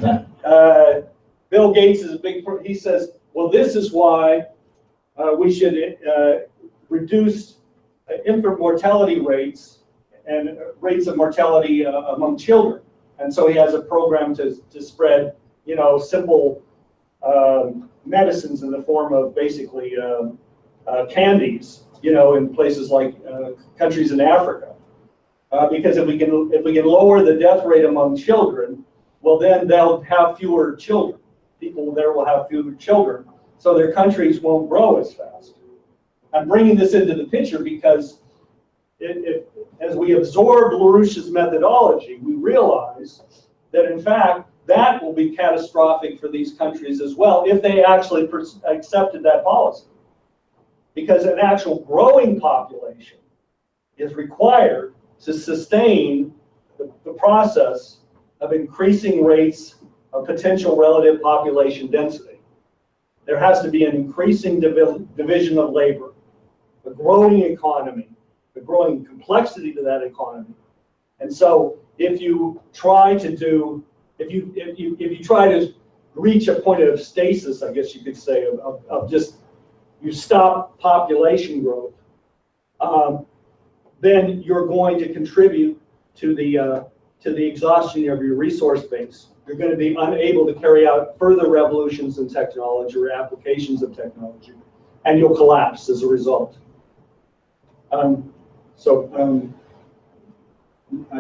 Bill Gates is a big. He says, well, this is why we should reduce infant mortality rates and rates of mortality among children. And so he has a program to spread, simple medicines in the form of basically candies, in places like countries in Africa. Because if we can lower the death rate among children, well, then they'll have fewer children. People there will have fewer children, so their countries won't grow as fast. I'm bringing this into the picture because as we absorb LaRouche's methodology, we realize that in fact that will be catastrophic for these countries as well if they actually accepted that policy. Because an actual growing population is required to sustain the process of increasing rates of potential relative population density. There has to be an increasing division of labor, the growing economy, the growing complexity to that economy. And so if you try to reach a point of stasis, I guess you could say, of just you stop population growth, then you're going to contribute to the exhaustion of your resource base. You're going to be unable to carry out further revolutions in technology or applications of technology, and you'll collapse as a result. I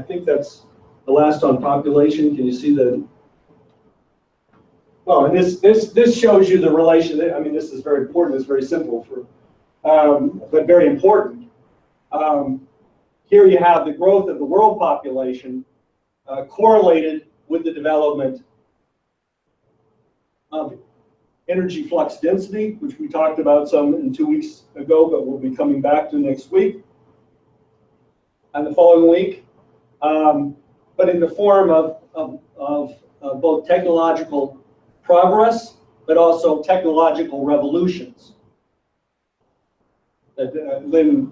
think that's the last on population. Can you see the? Well, and this shows you the relation. I mean, this is very important. It's very simple but very important. Here you have the growth of the world population correlated with the development of energy flux density, which we talked about some 2 weeks ago, but we'll be coming back to next week and the following week. But in the form of both technological progress, but also technological revolutions that Lynn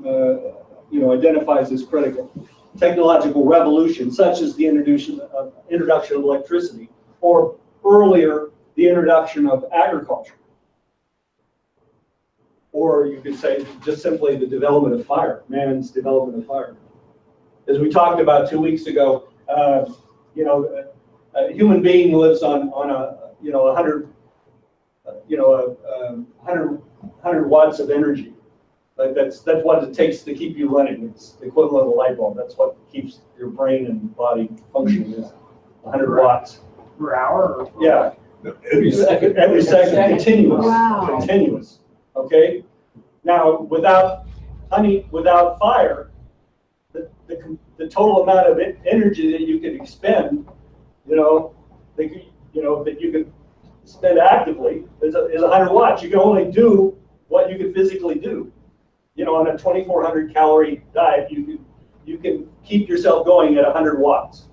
identifies as critical. Technological revolutions, such as the introduction of electricity, or earlier, the introduction of agriculture. Or you could say just simply the development of fire, man's development of fire. As we talked about 2 weeks ago, a human being lives on a 100 watts of energy. Like that's what it takes to keep you running. It's the equivalent of a light bulb. That's what keeps your brain and body functioning. Is 100 watts Per hour? Yeah. Every second, continuous. Wow. Continuous. Okay. Now, without fire, the total amount of energy that you could expend, that you could spend actively is 100 watts. You can only do what you can physically do. On a 2,400 calorie diet, you can keep yourself going at 100 watts.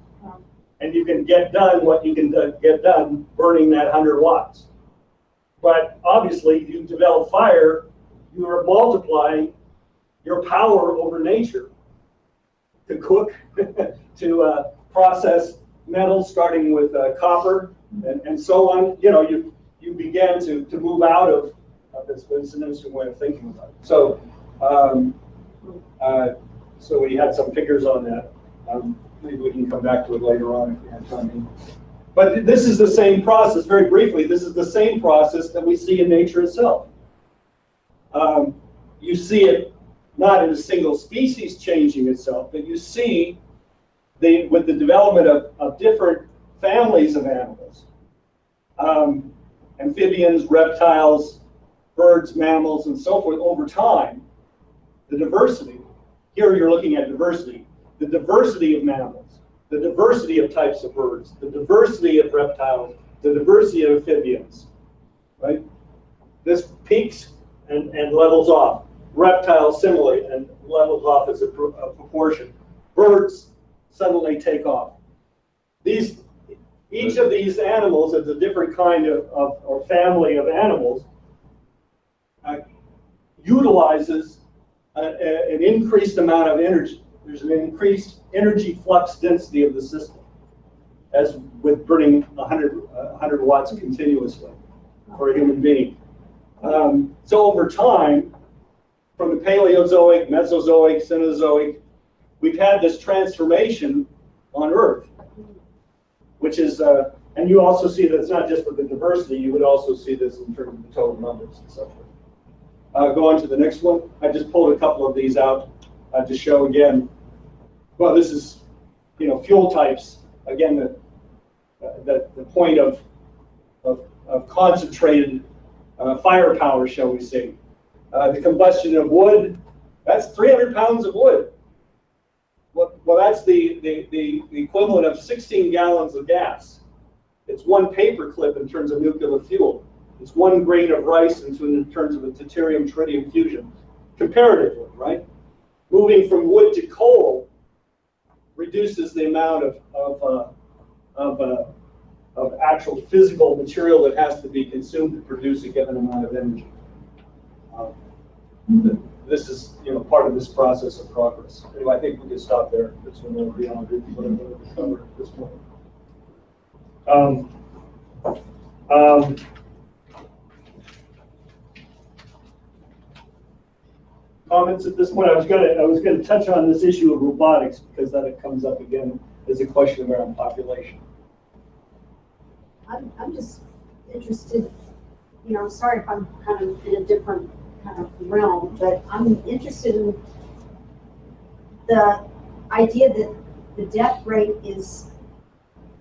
And you can get done what you can get done burning that 100 watts. But obviously, you develop fire, you are multiplying your power over nature to cook, to process metals, starting with copper and so on. You know, you began to move out of this. But it's an interesting way of thinking about it. So, so we had some figures on that. Maybe we can come back to it later on if we have time. But this is the same process, very briefly, this is the same process that we see in nature itself. You see it not in a single species changing itself, but you see with the development of different families of animals, amphibians, reptiles, birds, mammals, and so forth, over time, the diversity, here you're looking at diversity, the diversity of mammals, the diversity of types of birds, the diversity of reptiles, the diversity of amphibians, right? This peaks and levels off. Reptiles similarly, and levels off as a proportion. Birds suddenly take off. Each of these animals is a different kind of or family of animals, utilizes an increased amount of energy. There's an increased energy flux density of the system, as with burning 100 watts continuously for a human being. So over time, from the Paleozoic, Mesozoic, Cenozoic, we've had this transformation on Earth, which is, and you also see that it's not just with the diversity, you would also see this in terms of the total numbers and so forth. Go on to the next one. I just pulled a couple of these out to show again. Well, this is, you know, fuel types. Again, the point of concentrated firepower, shall we say. The combustion of wood, that's 300 pounds of wood. Well, that's the equivalent of 16 gallons of gas. It's one paper clip in terms of nuclear fuel. It's one grain of rice in terms of a deuterium-tritium fusion, comparatively, right? Moving from wood to coal reduces the amount of actual physical material that has to be consumed to produce a given amount of energy. This is, you know, part of this process of progress. Anyway, I think we can stop there. This one will be on whatever we cover at this point. Comments at this point? I was gonna touch on this issue of robotics because then it comes up again as a question around population. I'm just interested, you know, I'm sorry if I'm kind of in a different kind of realm, but I'm interested in the idea that the death rate is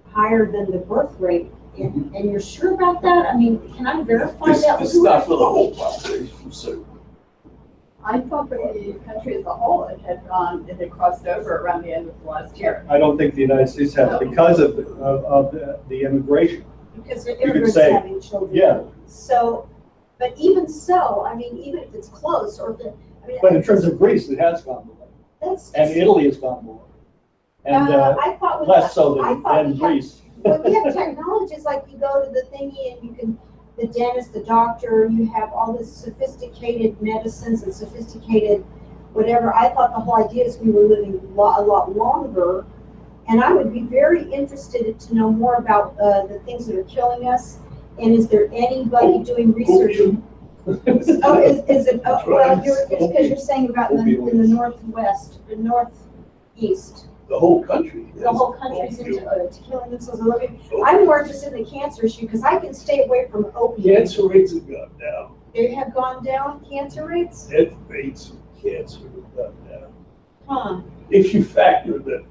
higher than the birth rate. And you're sure about that? I mean, can I verify that? It's not for the whole population, so. I thought for the country as a whole, it had crossed over around the end of last year. I don't think the United States has because of the immigration. Because the immigrants having children. Yeah. So, but even so, I mean, even if it's close, or if I mean, But in terms of Greece, it has gone below. that's And Italy has gone below. And I thought less so than Greece. When we have technologies like you go to the thingy and you can, the dentist, the doctor, you have all this sophisticated medicines and sophisticated whatever. I thought the whole idea is we were living a lot longer. And I would be very interested to know more about the things that are killing us. And is there anybody doing research? Oh, is it? Oh, well, it's because you're saying about in the northwest, the northeast. The whole country. The whole country's into killing themselves. I'm more interested in the cancer issue because I can stay away from opiates. Cancer rates have gone down. They have gone down, cancer rates? Death rates of cancer have gone down. Huh. If you factor that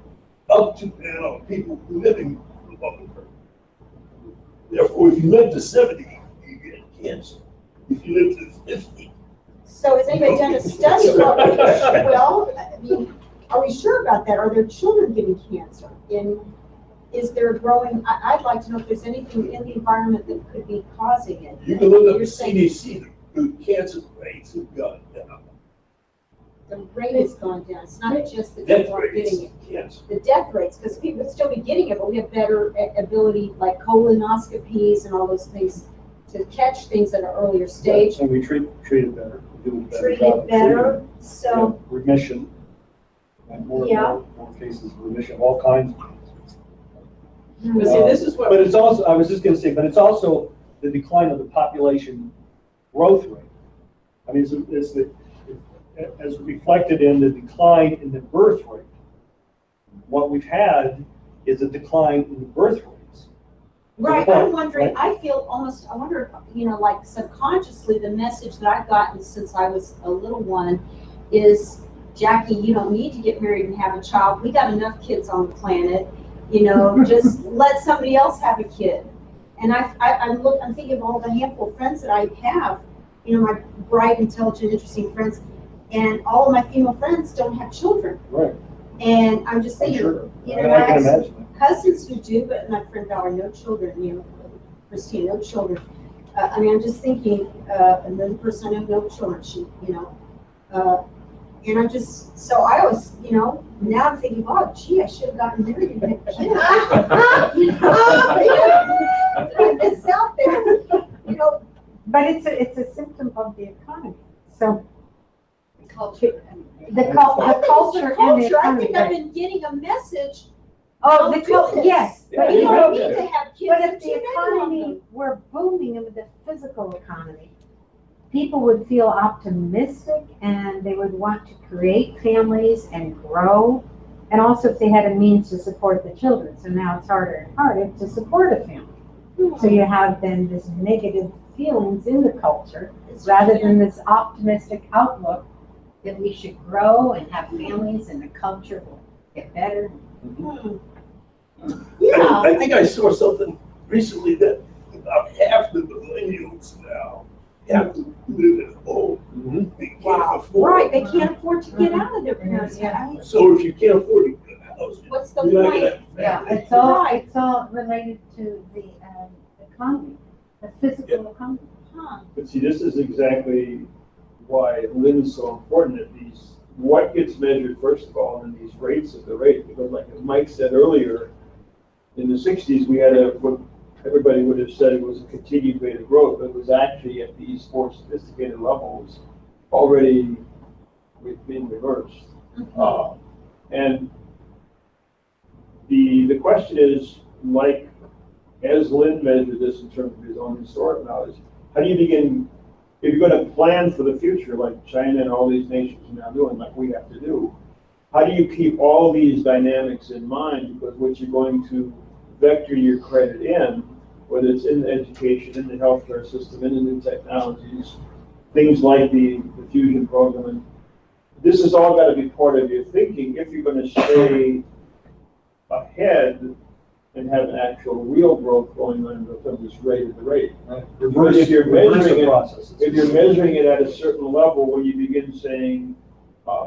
up to now, people living longer. Therefore, if you live to 70, you get cancer. If you live to 50. So has anybody done a study? Well, I mean, are we sure about that? Are there children getting cancer? Is there growing? I'd like to know if there's anything in the environment that could be causing it. You can look up the CDC, the cancer rates have gone down. The rate has gone down. It's not just that Death people are rates, getting it. cancer. The death rates, because people would still be getting it, but we have better ability, like colonoscopies and all those things, to catch things at an earlier stage, And we treat it better. We do a better treat job it of better, treating it. so, Yeah, remission, and Yeah. more cases of remission of all kinds. But see, this is what. But it's also, I was just gonna say, but it's also the decline of the population growth rate. I mean, as reflected in the decline in the birth rate. What we've had is a decline in the birth rates. right, point, I'm wondering, right? I feel almost, I wonder if, like subconsciously, the message that I've gotten since I was a little one is, Jackie, you don't need to get married and have a child. We got enough kids on the planet, just let somebody else have a kid. And I'm thinking of all the handful of friends that I have, my bright, intelligent, interesting friends, and all of my female friends don't have children. Right. And I'm just I'm thinking, sure. I And I can have some imagine that. cousins who do, but my friend Valerie, no children, Christine, no children. I'm just thinking, another person I know, no children, and I'm just, so I always, now I'm thinking, wow, gee, I should have gotten married and had kids. I missed out there, But it's a symptom of the economy. So Culture. the I culture think it's the and the culture. I economy. think I've been getting a message. Oh, the Don't do culture, this. yes. But You you don't know, need to have kids. but if There's the too many of economy them. were booming and with the physical economy, people would feel optimistic and they would want to create families and grow. And also if they had a means to support the children. So now it's harder and harder to support a family. So you have then this negative feelings in the culture rather than this optimistic outlook that we should grow and have families and the culture will get better. Yeah. I think I saw something recently that about half the millennials now have to live at home. They can't Wow. afford. Right, they can't afford to get out of their parents' house. So if you can't afford a good house, What's the you're not point? gonna have Yeah, family. it's all related to the economy, the physical economy. Huh. But see, this is exactly why Lynn's so important, that what gets measured first of all, and these rates of the rate, because like Mike said earlier, in the 60s, we had what everybody would have said it was a continued rate of growth, but it was actually at these more sophisticated levels already being reversed. And the question is, like, as Lynn measured this in terms of his own historic knowledge, how do you begin, if you're going to plan for the future, like China and all these nations are now doing, like we have to do, how do you keep all these dynamics in mind? Because what you're going to vector your credit in, whether it's in the education, in the healthcare system, in the new technologies, things like the fusion program, and this has all got to be part of your thinking if you're going to stay ahead and have an actual real growth going on from this rate of the rate. If you're measuring it at a certain level where you begin saying,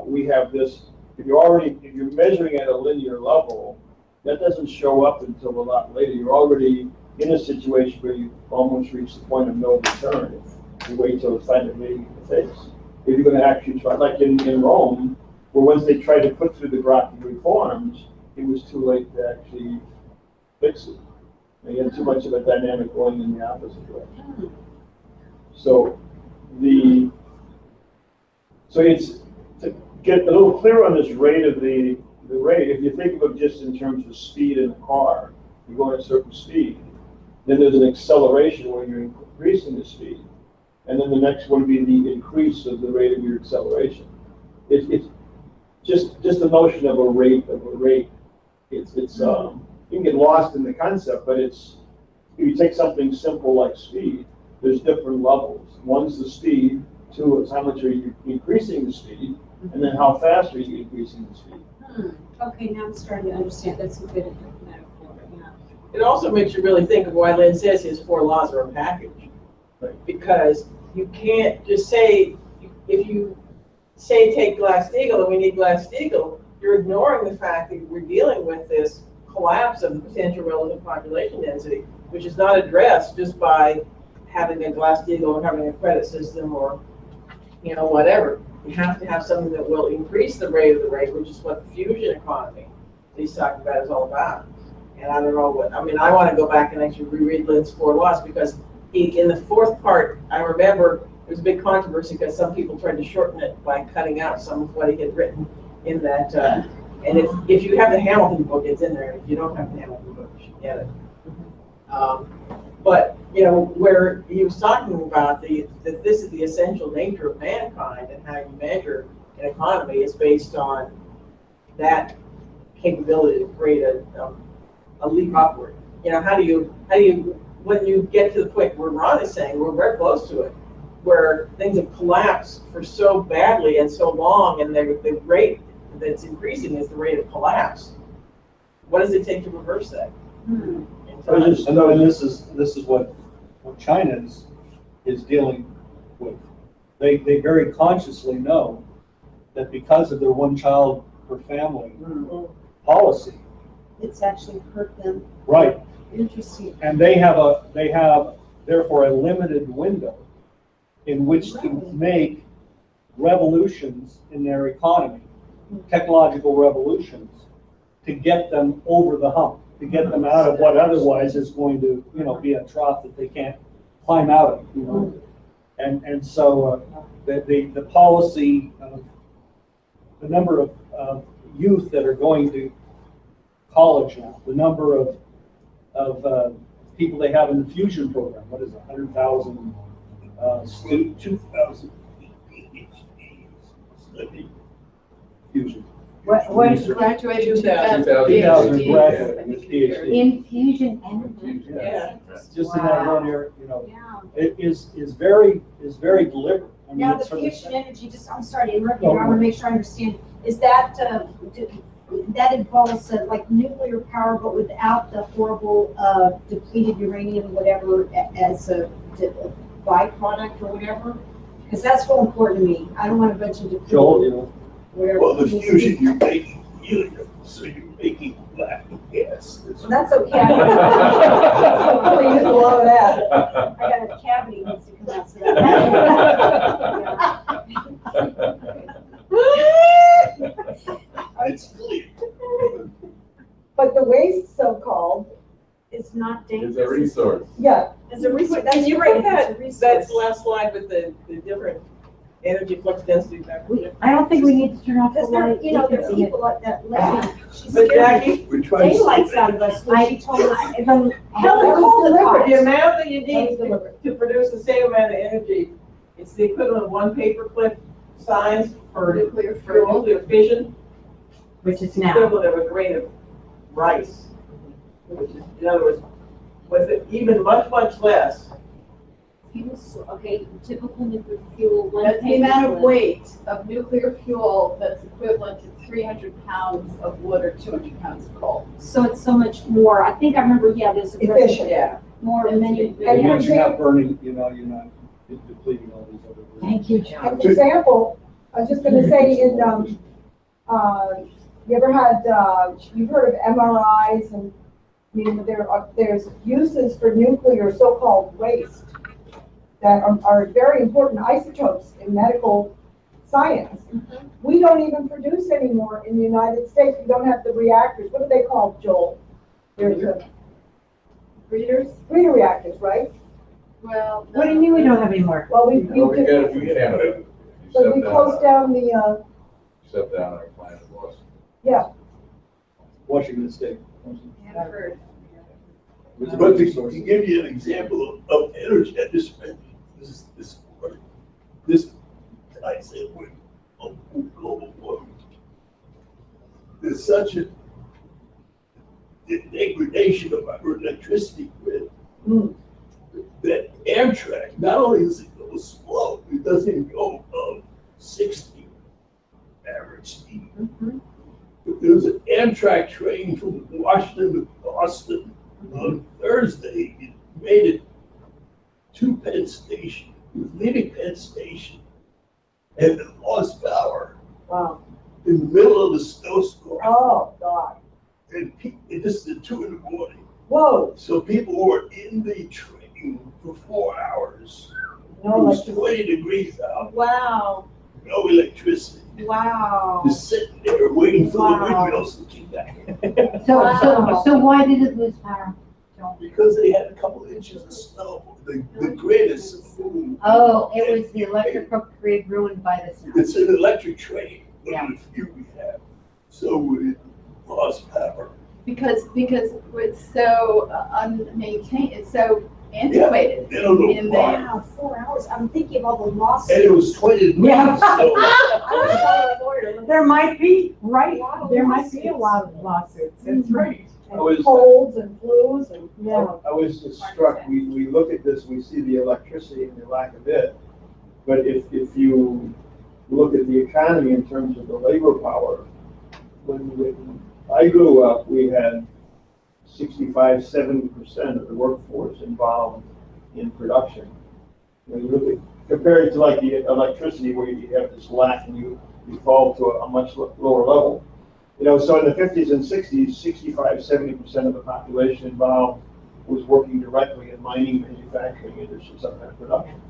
we have this, if you're measuring at a linear level, that doesn't show up until a lot later. You're already in a situation where you've almost reached the point of no return if you wait till it's time to make the face. If you're going to actually try, like in Rome, where once they tried to put through the Gracchi reforms, it was too late to actually fix it. They had too much of a dynamic going in the opposite direction. So it's to get a little clearer on this rate of the rate. If you think of it just in terms of speed in a car, you go at a certain speed. Then there's an acceleration where you're increasing the speed, and then the next one would be the increase of the rate of your acceleration. It's just a notion of a rate of a rate. It's you can get lost in the concept, but it's, if you take something simple like speed, there's different levels. One's the speed, two is how much are you increasing the speed, and then how fast are you increasing the speed. Okay, now I'm starting to understand. That's a good metaphor, yeah. It also makes you really think of why Lynn says his 4 laws are a package. Right. Because you can't just say, if you say take Glass-Steagall and we need Glass-Steagall, you're ignoring the fact that we're dealing with this collapse of the potential relative population density, which is not addressed just by having a Glass-Steagall or having a credit system or, whatever. You have to have something that will increase the rate of the rate, which is what the fusion economy that he's talking about is all about. And I don't know I want to go back and actually reread Lynn's 4 laws, because in the fourth part, I remember there was a big controversy because some people tried to shorten it by cutting out some of what he had written in that. And if you have the Hamilton book, it's in there. If you don't have the Hamilton book, you should get it. But you know, where he was talking about that this is the essential nature of mankind, and how you measure an economy is based on that capability to create a leap upward. You know, how do you when you get to the point where Ron is saying we're very close to it, where things have collapsed for so badly and so long, and the rate that's increasing is the rate of collapse. What does it take to reverse that? And this is what China is dealing with. They very consciously know that because of their one child per family policy, It's actually hurt them. right? Interesting. And they have therefore a limited window in which to make revolutions in their economy, technological revolutions, to get them over the hump, to get them out of what otherwise is going to, be a trough that they can't climb out of, And so the policy of the number of youth that are going to college now, the number of people they have in the fusion program, what is it, 100,000 students? 2,000 study Fusion. What Graduated 2,000 2,000 graduates with PhD. infusion energy? Yeah. Just in that one area, Yeah. it is very deliberate. I mean, Now, it's the sort of- fusion energy, I'm sorry to interrupt you, I want to make sure I understand. Is that, that involves like nuclear power, but without the horrible depleted uranium, whatever, as a byproduct or whatever? Because that's real important to me. I don't want a bunch of depleted. Joel, whatever. Well, the fusion, you're making helium, so you're making black gas. Well, that's okay. I really use a lot of that. I got a cavity that needs to come out. So It's clear. But the waste, so-called, it's not dangerous. It's a resource. yeah, It's a resource. Can That's you right. put It's a that resource. last slide with the different energy flux density back? I don't think we need to turn off the Because there, light. there's people like that lady. She But scared the Jackie, We're trying to. daylights out of us when she told us. Hell, the amount that you need deliberate. to produce the same amount of energy, it's the equivalent of one paperclip size for Nuclear for fuel. nuclear fission, which is the now. equivalent of a grain of rice. Which is, in other words, with it even much less. Okay, typical nuclear fuel. That's the amount of weight of nuclear fuel that's equivalent to 300 pounds of wood or 200 pounds of coal. So it's so much more. I think I remember, yeah, there's a. Efficient. Yeah. More It's many. big. And once you're not burning, you're not depleting all these other. Thank you, John. an example, I was just gonna say in, you ever had, you've heard of MRIs and, I mean, there's uses for nuclear so-called waste that are very important isotopes in medical science. We don't even produce anymore in the United States. We don't have the reactors. What are they called, Joel? There's a Breeders? breeder reactors, right? Well, What do you mean we don't have any more? Well, we Well, we got it from Canada. You but we shut closed down the, Shut down our plant in Boston. yeah, Washington State. Hanford. But to give you an example of energy, I just mentioned this I said with global warming. There's such a degradation of our electricity grid that Amtrak, not only does it go slow, it doesn't go above 60 average speed. But there was an Amtrak train from Washington to Boston on Thursday. It made it to Penn Station. It was leaving Penn Station and it lost power wow. in the middle of the snowstorm. Oh, God. And this is at 2 in the morning. Whoa, So people were in the train for 4 hours. no It was electricity. 20 degrees out, Wow, no electricity. wow. Just sitting there waiting for the Wow. windmills to come back. So Wow. why did it lose power? Because they had a couple inches of snow, the greatest. Oh, it was the electrical grid ruined by the snow. It's an electric train, one Yeah. of the few we have. So it lost power. Because it's so unmaintained, it's so antiquated. They don't know in why. there. Wow, 4 hours. I'm thinking of all the And it lawsuits. was 20 degrees. Yeah. So I was telling the lawyer, There might be, right, lot of there might be a lawsuits. lot of lawsuits, that's right. I was- And colds and flus and, yeah. I was just struck, we look at this, we see the electricity and the lack of it, but if you look at the economy in terms of the labor power, when I grew up, we had 65–70% of the workforce involved in production. When you look at, compare it to like the electricity where you have this lack and you fall to a much lower level. You know, so in the 50s and 60s, 65–70% of the population involved was working directly in mining, manufacturing, industry, some kind of production.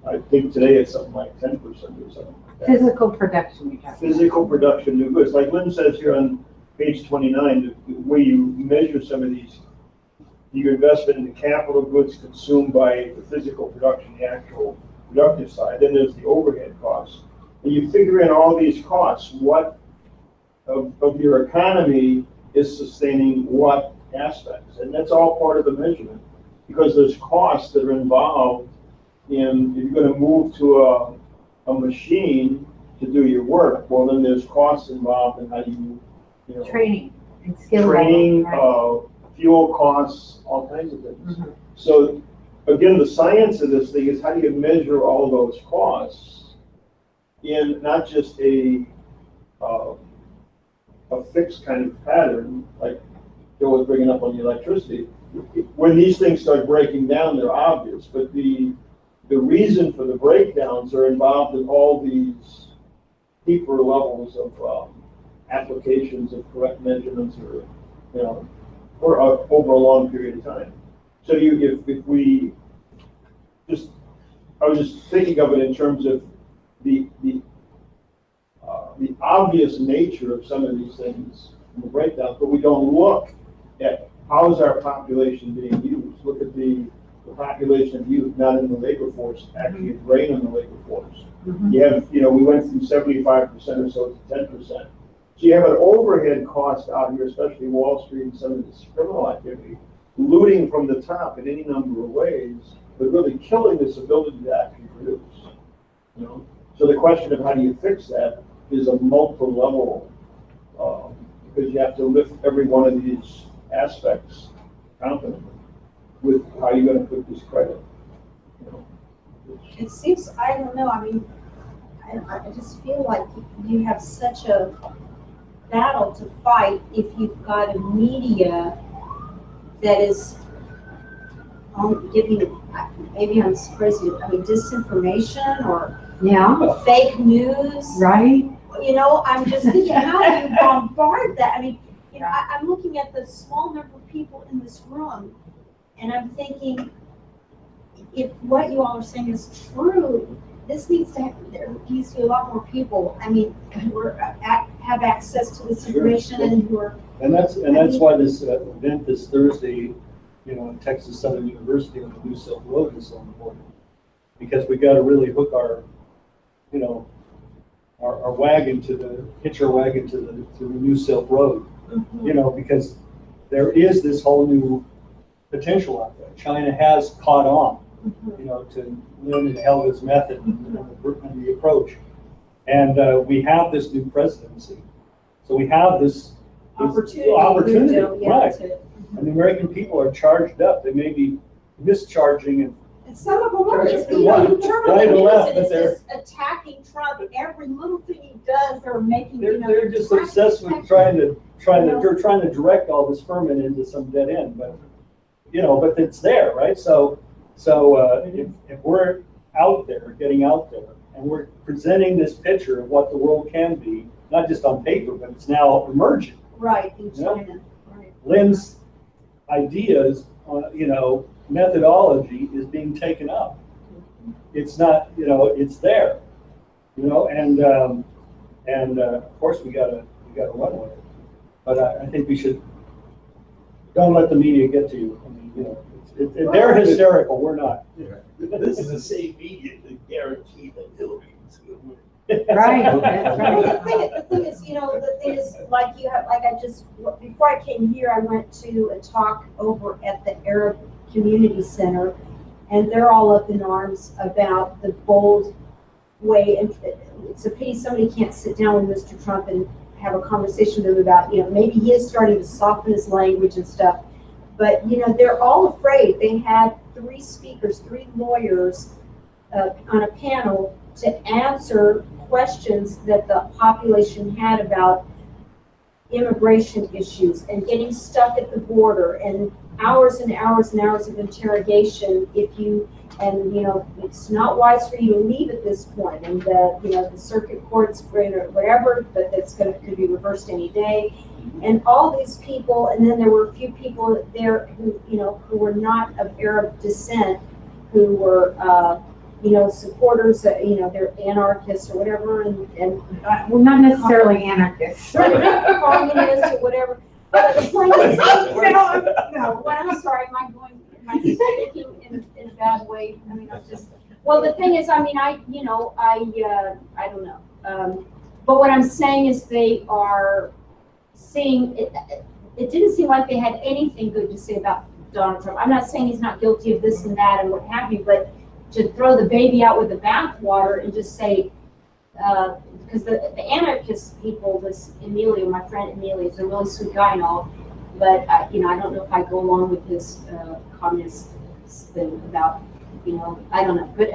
I think today it's something like 10% or something like that. Physical production, you're talking about. Physical production, new goods. Like Lynn says here on page 29, the way you measure some of these, your investment in the capital goods consumed by the physical production, the actual productive side. Then there's the overhead costs. And you figure in all these costs, what of your economy is sustaining what aspects. And that's all part of the measurement, because there's costs that are involved in, if you're going to move to a machine to do your work, well, then there's costs involved in how you know, Training and skill training, level, fuel costs, all kinds of things. Mhm. So again, the science of this thing is how do you measure all those costs in not just a fixed kind of pattern, like Joe was bringing up on the electricity. When these things start breaking down, they're obvious, but the reason for the breakdowns are involved in all these deeper levels of applications of correct measurements, or you know, or over a long period of time. So if we just, I was just thinking of it in terms of the obvious nature of some of these things in the breakdown, but we don't look at how is our population being used. Look at the population of youth, not in the labor force, actually a drain on the labor force. Mhm. You have, you know, we went from 75% or so to 10%. So you have an overhead cost out here, especially Wall Street and some of this criminal activity, looting from the top in any number of ways, but really killing this ability to actually produce. You know? So the question of how do you fix that is a multiple level, because you have to lift every one of these aspects confidently with how you're going to put this credit. You know? it seems, I don't know, I mean, I just feel like you have such a battle to fight if you've got a media that is giving, maybe I'm crazy, I mean, disinformation or Yeah, fake news. right? You know, I'm just thinking, how do you bombard that? I mean, you know, I'm looking at the small number of people in this room, and I'm thinking, if what you all are saying is true, this needs to happen. There needs to be a lot more people. I mean, who have access to this information and who are. And that's why this event this Thursday, you know, in Texas Southern University on the New Silk Road is so important, because we got to really hook our, you know, our wagon to the, hitch our wagon to the New Silk Road, you know, because there is this whole new potential out there. China has caught on, you know, to Lynn and Helga's method and the approach. And we have this new presidency. So we have this opportunity, right. And the American people are charged up. They may be mischarging And some of them are, Charged you know, right, you turn right on the and news left, and but it's they're- just attacking Trump. Every little thing he does, they're making, you know. they're just attacking, obsessed with attacking. they're trying to direct all this ferment into some dead end, but you know, but it's there, right? So if we're out there, getting out there, and we're presenting this picture of what the world can be, not just on paper, but it's now emerging. Right, in You know? China, right. Lynn's ideas, you know, methodology is being taken up. It's not, you know, it's there, you know, and of course we gotta run with it. But I think we should don't let the media get to you. I mean, you know, they're hysterical, we're not. This is the same media that guarantee that Hillary is going to win. Right, that's Well, right. the thing is, you know, the thing is, like you have, like I just, before I came here, I went to a talk over at the Arab Community Center, and they're all up in arms about the bold way, and it's a pity somebody can't sit down with Mr. Trump and have a conversation with him about, you know, maybe he is starting to soften his language and stuff, but, you know, they're all afraid. They had 3 speakers, 3 lawyers on a panel to answer questions that the population had about immigration issues and getting stuck at the border and hours and hours and hours of interrogation and you know, it's not wise for you to leave at this point, and you know, the circuit court's great or whatever, but that's could be reversed any day, and all these people, and then there were a few people there who, you know, who were not of Arab descent, who were you know, supporters, you know, they're anarchists or whatever, and Well, not necessarily anarchists. communists or whatever. But the point is, no, well, I'm sorry, am I speaking in a bad way? I mean, I'm just, well, the thing is, I mean, I don't know. But what I'm saying is they are seeing, it didn't seem like they had anything good to say about Donald Trump. I'm not saying he's not guilty of this and that and what have you, but to throw the baby out with the bathwater and just say, because the anarchist people, this Emilio, my friend Emilio, is a really sweet guy and all, but you know, I don't know if I go along with his communist thing about, you know, I don't know, but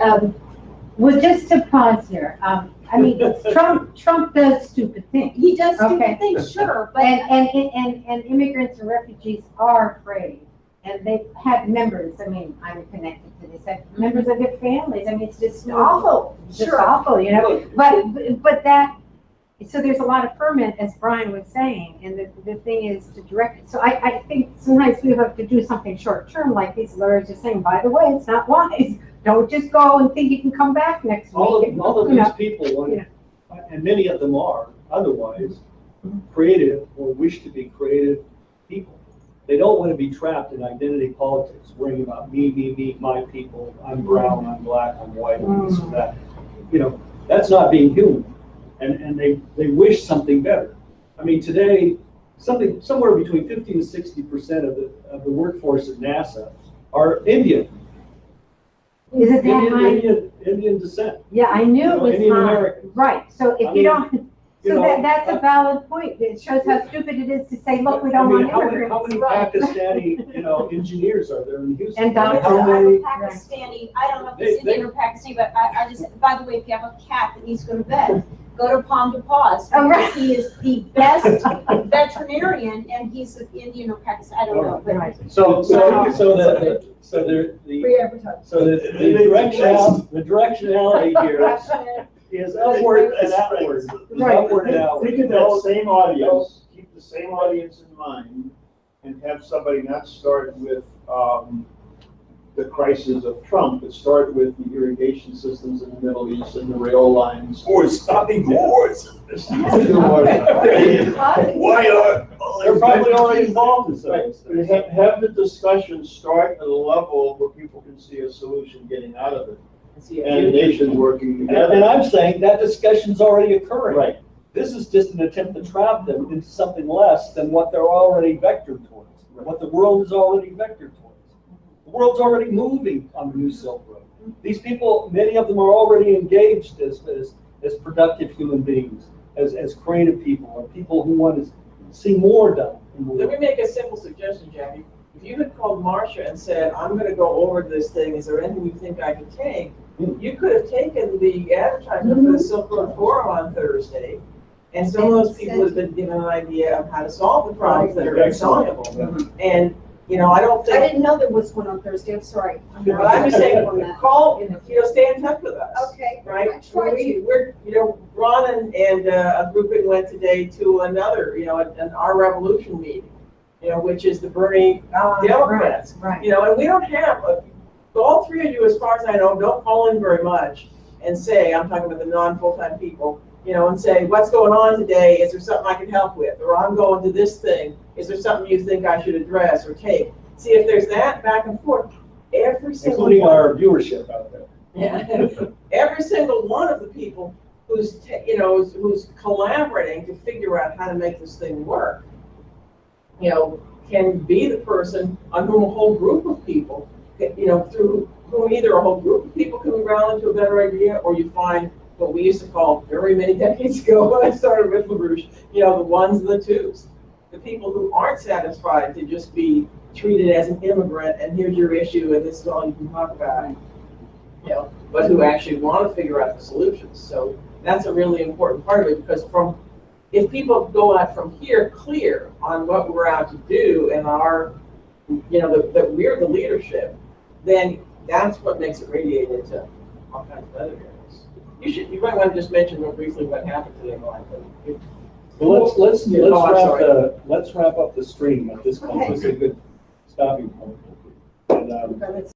Well, just to pause here, I mean, Trump does stupid things. he does Okay. stupid things, sure, but And immigrants and refugees are afraid. And they've had members, I mean, I'm connected to this, members of their families. I mean, it's just awful. It's just Sure. awful, you know? But that, so there's a lot of ferment, as Brian was saying, and the thing is to direct it. So I think sometimes we have to do something short term, like these lawyers are saying, by the way, it's not wise. Don't just go and think you can come back next All week. of you these know. people, Yeah. and many of them are otherwise creative or wish to be creative people. They don't want to be trapped in identity politics, worrying about me, my people, I'm brown, I'm black, I'm white, and this or that. You know, that's not being human. And they wish something better. I mean, today, somewhere between 50 and 60% of the workforce at NASA are Indian. Is it that high? Indian descent. Yeah, I knew it was Indian high. American. Right, so if I you mean, don't, you so know, that's a valid point. It shows how stupid it is to say, look, we I don't mean, want immigrants. how many Right. Pakistani, you know, engineers are there in Houston? And I'm doctors. How a many? Pakistani, I don't know if it's They- Indian or Pakistani, but I just, by the way, if you have a cat that needs to go to bed, go to Palm de Paws, Oh, right. because he is the best veterinarian, and he's an Indian or Pakistani, I don't know, but. Right. So the Free advertising. so the directionality here is upward and outward. Is Right. upward and outward. Think of that same audience, keep the same audience in mind, and have somebody not start with the crisis of Trump, but start with the irrigation systems in the Middle East and the rail lines. Or stopping wars. Why are? They're probably already involved in some of those things. Have the discussion start at a level where people can see a solution getting out of it, and nations working And together. I'm saying that discussion's already occurring. Right. This is just an attempt to trap them into something less than what they're already vectored towards, what the world is already vectored towards. The world's already moving on the new Silk Road. These people, many of them are already engaged as productive human beings, as creative people, or people who want to see more done in the Let world. me make a simple suggestion, Jackie. If you had called Marcia and said, I'm gonna go over this thing, is there anything you think I could take? You could have taken the advertisement for the Silk Road Forum on Thursday, and some of those people have been given an idea of how to solve the problems that are insoluble. And, you know, I don't I think, didn't know there was one on Thursday, I'm sorry. but I'm just saying, On that. call, you know, stay in touch with us. Okay. Right? I tried to. We're, you know, Ron and a grouping went today to another, you know, an Our Revolution meeting, you know, which is the Bernie Democrats. Right. You know, and we don't have, all three of you, as far as I know, don't call in very much and say, I'm talking about the non-full-time people, you know, and say, what's going on today? Is there something I can help with? Or I'm going to this thing. Is there something you think I should address or take? See, if there's that back and forth, every single Including one, our viewership out there. yeah, every single one of the people who's, you know, who's collaborating to figure out how to make this thing work, you know, can be the person on whom a whole group of people, you know, through whom either a whole group of people can rally to a better idea, or you find what we used to call very many decades ago when I started with LaRouche, you know, the ones and the twos. The people who aren't satisfied to just be treated as an immigrant and here's your issue and this is all you can talk about, you know, but who actually want to figure out the solutions. So that's a really important part of it, because if people go out from here clear on what we're out to do and our, you know, that we're the leadership, then that's what makes it radiate into all kinds of other areas. You might want to just mention real briefly what happened today, Mike. Well, Oh, let's wrap up the stream at this point. Okay. This is a good stopping point. And, Okay, let's